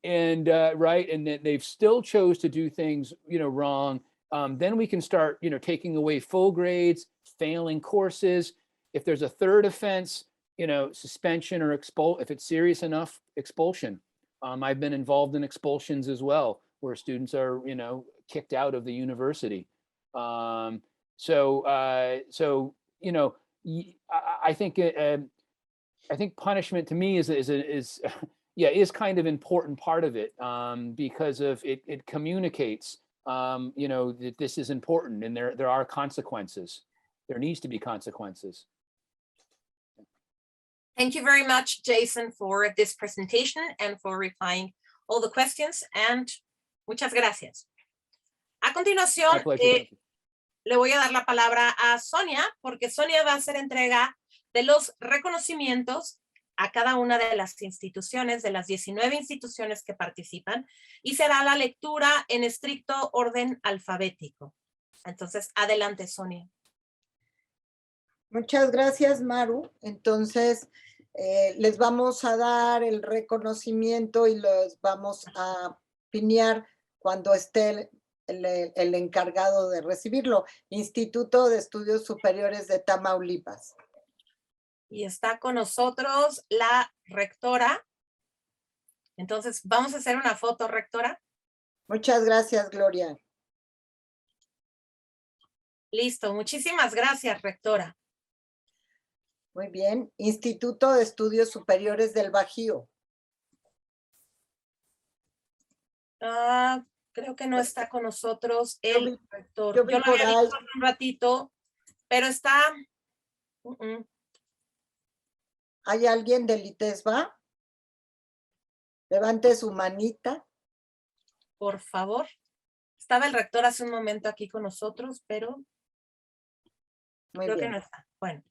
and right, and they've still chose to do things, you know, wrong. Then we can start, you know, taking away full grades, failing courses. If there's a third offense, you know, suspension or if it's serious enough, expulsion. I've been involved in expulsions as well, where students are, you know, kicked out of the university. So you know, I think punishment to me is yeah, is kind of important part of it, because of it communicates, you know, that this is important and there are consequences. There needs to be consequences. Thank you very much, Jason, for this presentation and for replying all the questions, and muchas gracias. A continuación, le voy a dar la palabra a Sonia, porque Sonia va a hacer entrega de los reconocimientos a cada una de las instituciones, de las 19 instituciones que participan, y será la lectura en estricto orden alfabético. Entonces, adelante, Sonia. Muchas gracias, Maru. Entonces, les vamos a dar el reconocimiento y los vamos a pinear cuando esté el encargado de recibirlo. Instituto de Estudios Superiores de Tamaulipas. Y está con nosotros la rectora. Entonces, ¿vamos a hacer una foto, rectora? Muchas gracias, Gloria. Listo, muchísimas gracias, rectora. Muy bien. Instituto de Estudios Superiores del Bajío. Creo que no está con nosotros el rector. Yo lo había visto hace un ratito, pero está... ¿Hay alguien del ITESBA? Levante su manita. Por favor. Estaba el rector hace un momento aquí con nosotros, pero creo que no está. Bueno.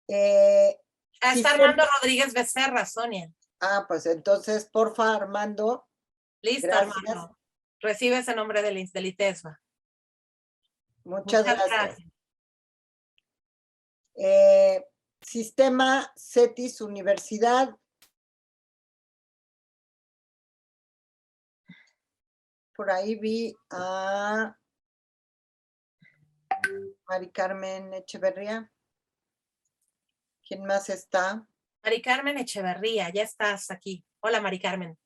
Está Armando Rodríguez Becerra, Sonia. Pues entonces, porfa, Armando. Listo, gracias. Armando. Recibe ese nombre del ITESBA. Muchas gracias. Sistema CETIS Universidad. Por ahí vi a Mari Carmen Echeverría. ¿Quién más está? Mari Carmen Echeverría, ya estás aquí. Hola, Mari Carmen.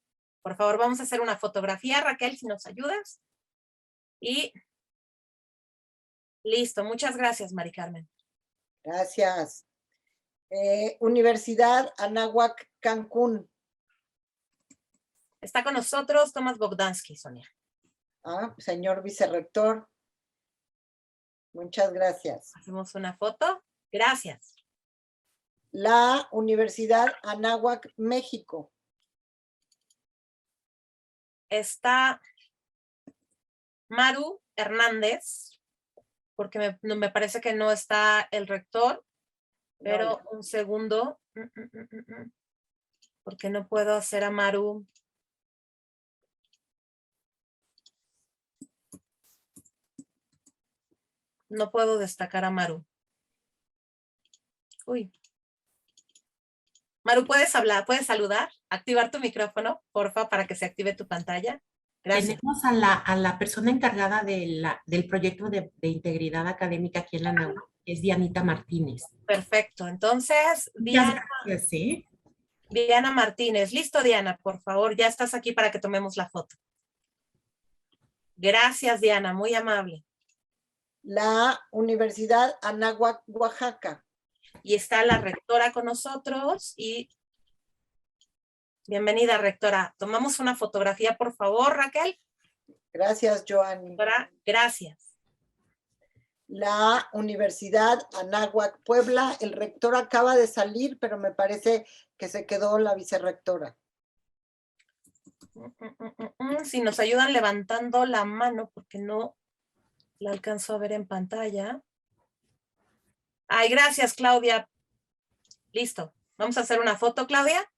Por favor, vamos a hacer una fotografía, Raquel, si nos ayudas. Y listo, muchas gracias, Mari Carmen. Gracias. Universidad Anáhuac, Cancún. Está con nosotros Tomás Bogdansky, Sonia. Señor vicerrector. Muchas gracias. Hacemos una foto. Gracias. La Universidad Anáhuac, México. está Maru Hernández, porque me parece que no está el rector, pero un segundo, porque no puedo hacer a Maru. No puedo destacar a Maru. Uy. Maru, ¿puedes hablar? ¿Puedes saludar? Activar tu micrófono, porfa, para que se active tu pantalla. Gracias. Tenemos a la persona encargada del proyecto de integridad académica aquí en la NAU, que es Dianita Martínez. Perfecto. Entonces, Muchas gracias, ¿sí? Diana Martínez. Listo, Diana, por favor. Ya estás aquí para que tomemos la foto. Gracias, Diana. Muy amable. La Universidad Anáhuac, Oaxaca. Y está la rectora con nosotros y bienvenida, rectora. Tomamos una fotografía, por favor, Raquel. Gracias, Joanny. Rectora, gracias. La Universidad Anáhuac, Puebla. El rector acaba de salir, pero me parece que se quedó la vicerrectora. Si nos ayudan levantando la mano, porque no la alcanzo a ver en pantalla. Ay, gracias, Claudia. Listo. Vamos a hacer una foto, Claudia.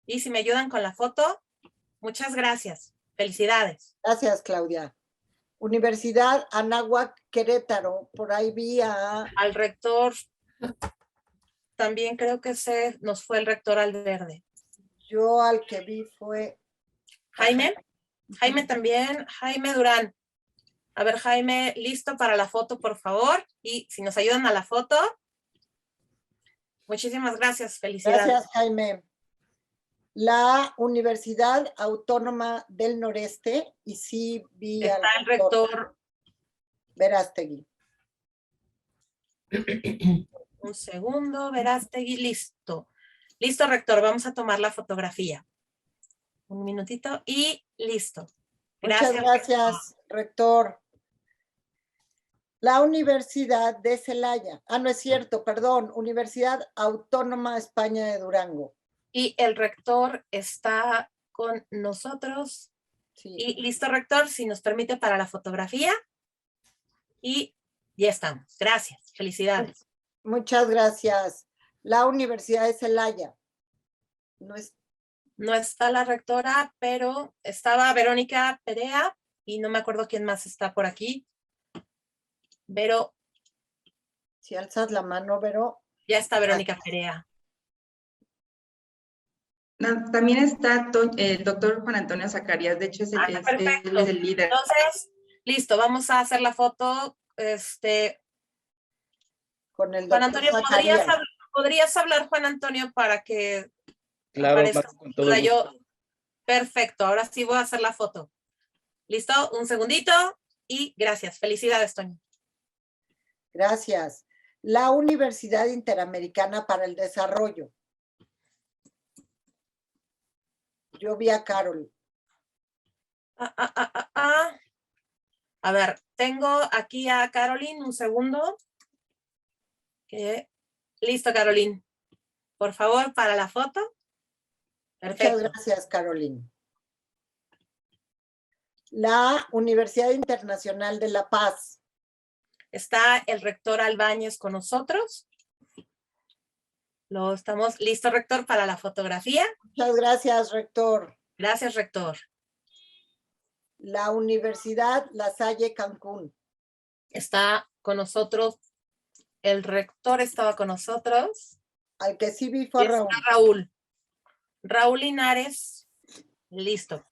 Y si me ayudan con la foto, muchas gracias. Felicidades. Gracias, Claudia. Universidad Anáhuac, Querétaro. Por ahí vi al rector. También creo que nos fue el rector Alverde. Yo al que vi fue... Jaime. Jaime también. Jaime Durán. A ver, Jaime, listo para la foto, por favor. Y si nos ayudan a la foto. Muchísimas gracias. Felicidades. Gracias, Jaime. La Universidad Autónoma del Noreste, y sí vi Está el rector Verástegui. Un segundo, Verástegui, listo. Listo, rector, vamos a tomar la fotografía. Un minutito y listo. Gracias. Muchas gracias, rector. La Universidad de Celaya. Ah, no es cierto, perdón. Universidad Autónoma España de Durango. Y el rector está con nosotros. Sí. Y listo, rector, si nos permite para la fotografía. Y ya estamos. Gracias. Felicidades. Muchas gracias. La Universidad de Celaya. No está la rectora, pero estaba Verónica Perea y no me acuerdo quién más está por aquí. Vero. Si alzas la mano, Vero. Ya está Verónica Perea. También está el doctor Juan Antonio Zacarías, de hecho es el líder. Entonces, listo, vamos a hacer la foto. Con el Juan Antonio, ¿podrías hablar, Juan Antonio, para que claro, con todo yo? Perfecto, ahora sí voy a hacer la foto. ¿Listo? Un segundito y gracias. Felicidades, Toño. Gracias. La Universidad Interamericana para el Desarrollo. Yo vi a Carol. A ver, tengo aquí a Caroline, un segundo. Listo, Caroline. Por favor, para la foto. Perfecto. Muchas gracias, Caroline. La Universidad Internacional de La Paz. Está el rector Albáñez con nosotros. Listo, rector, para la fotografía. Muchas gracias, rector. Gracias, rector. La Universidad La Salle Cancún. Está con nosotros, el rector estaba con nosotros. Al que sí vi fue Raúl. Raúl. Raúl Linares. Listo.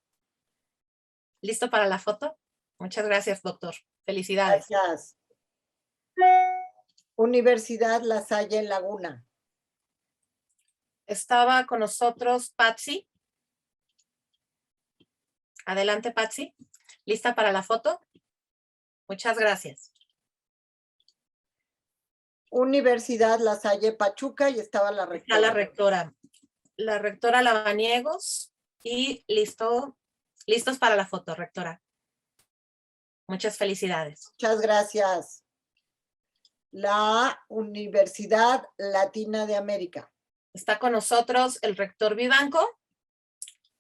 ¿Listo para la foto? Muchas gracias, doctor. Felicidades. Gracias. Universidad La Salle Laguna. Estaba con nosotros Patsy. Adelante, Patsy. ¿Lista para la foto? Muchas gracias. Universidad La Salle Pachuca y estaba la rectora. Está la rectora. La rectora Lavaniegos. Y listos para la foto, rectora. Muchas felicidades. Muchas gracias. La Universidad Latina de América. Está con nosotros el rector Vivanco.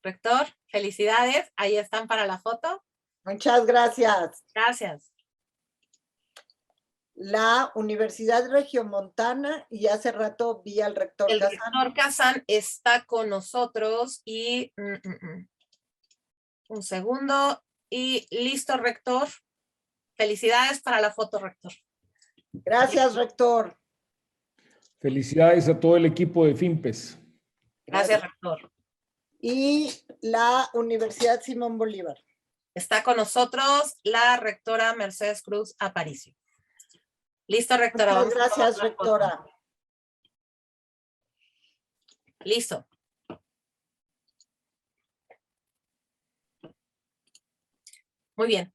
Rector, Felicidades, ahí están para la foto. Muchas gracias. Gracias. La Universidad Regiomontana, y hace rato vi al rector El Kazan. rector Kazan está con nosotros y un segundo y listo, rector. Felicidades para la foto, rector. Gracias, rector. Felicidades a todo el equipo de FIMPES. Gracias, rector. Y la Universidad Simón Bolívar. Está con nosotros la rectora Mercedes Cruz Aparicio. Listo, rectora. Muchas gracias, rectora. Listo. Muy bien.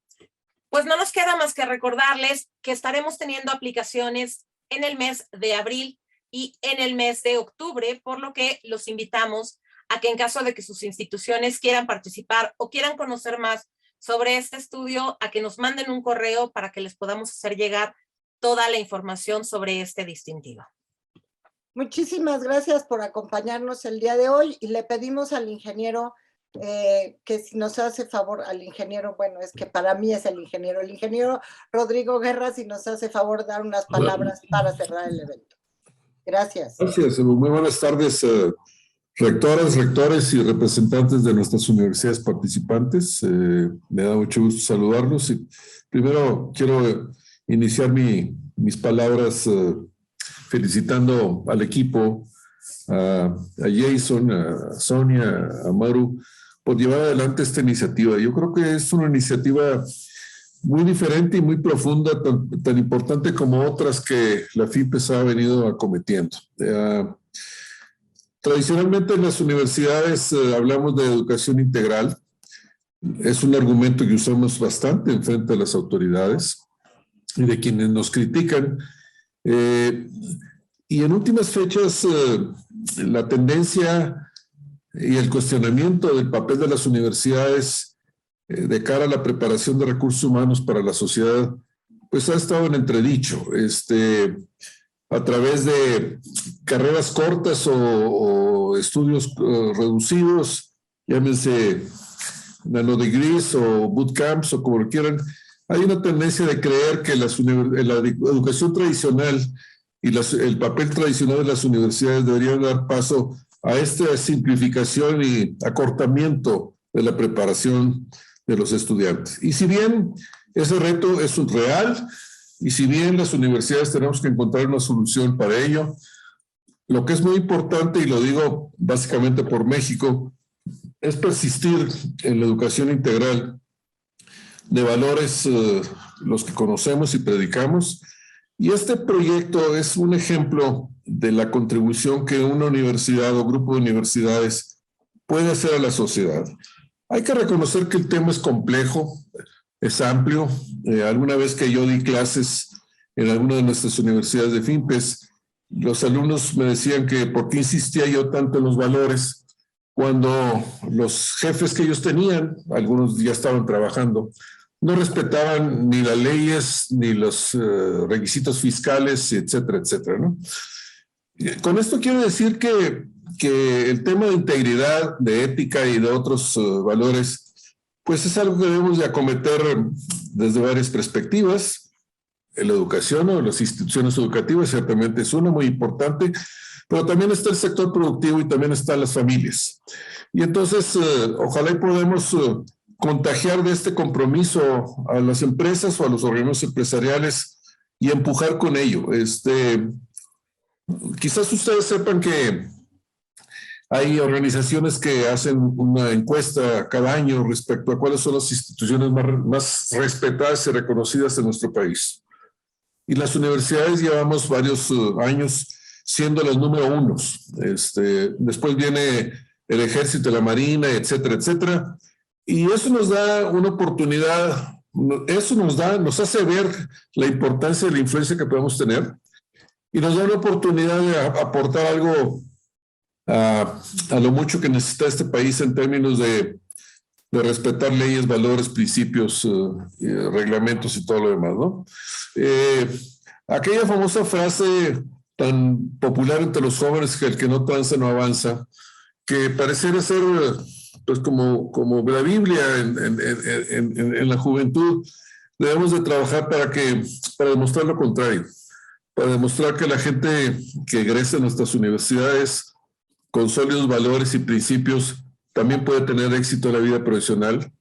Pues no nos queda más que recordarles que estaremos teniendo aplicaciones en el mes de abril y en el mes de octubre, por lo que los invitamos a que en caso de que sus instituciones quieran participar o quieran conocer más sobre este estudio, a que nos manden un correo para que les podamos hacer llegar toda la información sobre este distintivo. Muchísimas gracias por acompañarnos el día de hoy y le pedimos al ingeniero que si nos hace favor, al ingeniero, bueno, es que para mí es el ingeniero Rodrigo Guerra, si nos hace favor dar unas palabras para cerrar el evento. Gracias. Gracias, muy buenas tardes, rectoras, rectores y representantes de nuestras universidades participantes. Me da mucho gusto saludarlos. Y primero quiero iniciar mis palabras felicitando al equipo, a Jason, a Sonia, a Maru, por llevar adelante esta iniciativa. Yo creo que es una iniciativa muy diferente y muy profunda, tan importante como otras que la FIMPES ha venido acometiendo. Tradicionalmente en las universidades hablamos de educación integral. Es un argumento que usamos bastante en frente a las autoridades y de quienes nos critican. Y en últimas fechas, la tendencia y el cuestionamiento del papel de las universidades de cara a la preparación de recursos humanos para la sociedad, pues ha estado en entredicho. A través de carreras cortas o estudios reducidos, llámense nanodegrees o bootcamps o como lo quieran, hay una tendencia de creer que la educación tradicional y el papel tradicional de las universidades deberían dar paso a esta simplificación y acortamiento de la preparación de los estudiantes. Y si bien ese reto es real, y si bien las universidades tenemos que encontrar una solución para ello, lo que es muy importante, y lo digo básicamente por México, es persistir en la educación integral de valores, los que conocemos y predicamos. Y este proyecto es un ejemplo de la contribución que una universidad o grupo de universidades puede hacer a la sociedad. Hay que reconocer que el tema es complejo, es amplio. Alguna vez que yo di clases en alguna de nuestras universidades de FIMPES, los alumnos me decían que por qué insistía yo tanto en los valores cuando los jefes que ellos tenían, algunos ya estaban trabajando, no respetaban ni las leyes, ni los requisitos fiscales, etcétera, etcétera, ¿no? Con esto quiero decir que el tema de integridad, de ética y de otros valores, pues es algo que debemos de acometer desde varias perspectivas. La educación o las instituciones educativas ciertamente es una muy importante, pero también está el sector productivo y también están las familias. Y entonces, ojalá y podamos contagiar de este compromiso a las empresas o a los organismos empresariales y empujar con ello. Quizás ustedes sepan que hay organizaciones que hacen una encuesta cada año respecto a cuáles son las instituciones más respetadas y reconocidas en nuestro país. Y las universidades llevamos varios años siendo las número uno. Después viene el ejército, la marina, etcétera, etcétera. Y eso nos da una oportunidad, nos hace ver la importancia de la influencia que podemos tener y nos da una oportunidad de aportar algo a lo mucho que necesita este país en términos de respetar leyes, valores, principios, reglamentos y todo lo demás, ¿no? Aquella famosa frase tan popular entre los jóvenes que el que no tranza no avanza, que pareciera ser pues como la Biblia en la juventud, debemos de trabajar para demostrar lo contrario, para demostrar que la gente que egresa en nuestras universidades con sólidos valores y principios también puede tener éxito en la vida profesional.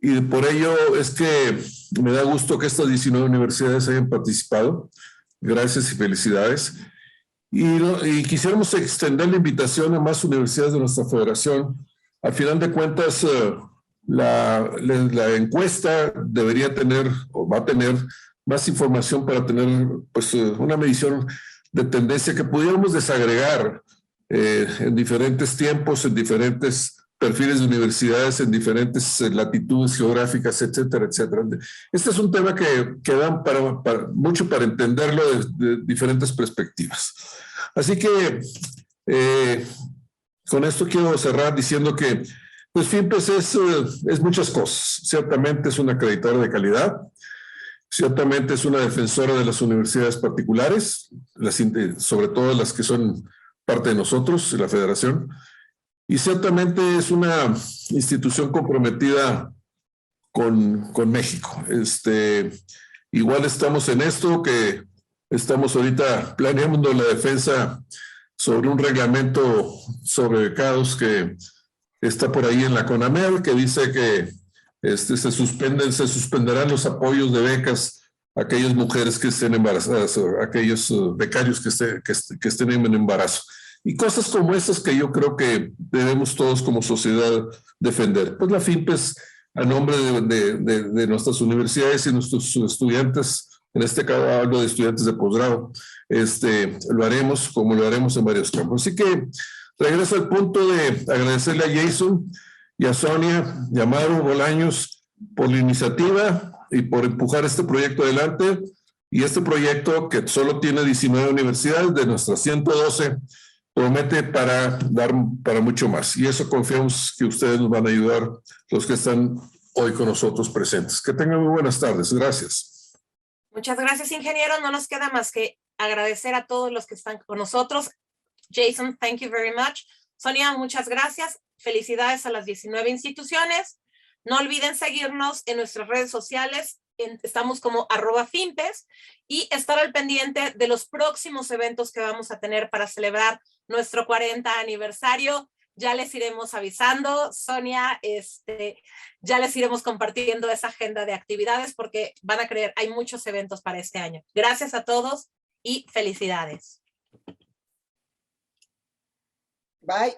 Y por ello es que me da gusto que estas 19 universidades hayan participado. Gracias y felicidades. Y quisiéramos extender la invitación a más universidades de nuestra federación. Al final de cuentas, la encuesta debería tener o va a tener más información para tener pues, una medición de tendencia que pudiéramos desagregar en diferentes tiempos, en diferentes perfiles de universidades, en diferentes latitudes geográficas, etcétera, etcétera. Este es un tema que da mucho para entenderlo de diferentes perspectivas. Así que con esto quiero cerrar diciendo que pues FIMPES es muchas cosas. Ciertamente es una acreditadora de calidad, ciertamente es una defensora de las universidades particulares, sobre todo las que son parte de nosotros, la federación, y ciertamente es una institución comprometida con México. Igual estamos en esto, que estamos ahorita planeando la defensa sobre un reglamento sobre becados que está por ahí en la CONAMED, que dice que se suspenderán los apoyos de becas a aquellas mujeres que estén embarazadas, o aquellos becarios que estén en embarazo. Y cosas como estas que yo creo que debemos todos como sociedad defender. Pues la FIMPES, a nombre de nuestras universidades y nuestros estudiantes, en este caso hablo de estudiantes de posgrado, lo haremos como lo haremos en varios campos. Así que regreso al punto de agradecerle a Jason y a Sonia y a Maru Bolaños por la iniciativa y por empujar este proyecto adelante. Y este proyecto, que solo tiene 19 universidades de nuestras 112, promete para dar para mucho más. Y eso confiamos que ustedes nos van a ayudar, los que están hoy con nosotros presentes. Que tengan muy buenas tardes. Gracias. Muchas gracias, ingeniero. No nos queda más que agradecer a todos los que están con nosotros. Jason, thank you very much. Sonia, muchas gracias. Felicidades a las 19 instituciones. No olviden seguirnos en nuestras redes sociales. Estamos como @FIMPES y estar al pendiente de los próximos eventos que vamos a tener para celebrar nuestro 40 aniversario. Ya les iremos avisando, Sonia, ya les iremos compartiendo esa agenda de actividades porque van a creer, hay muchos eventos para este año. Gracias a todos y felicidades. Bye.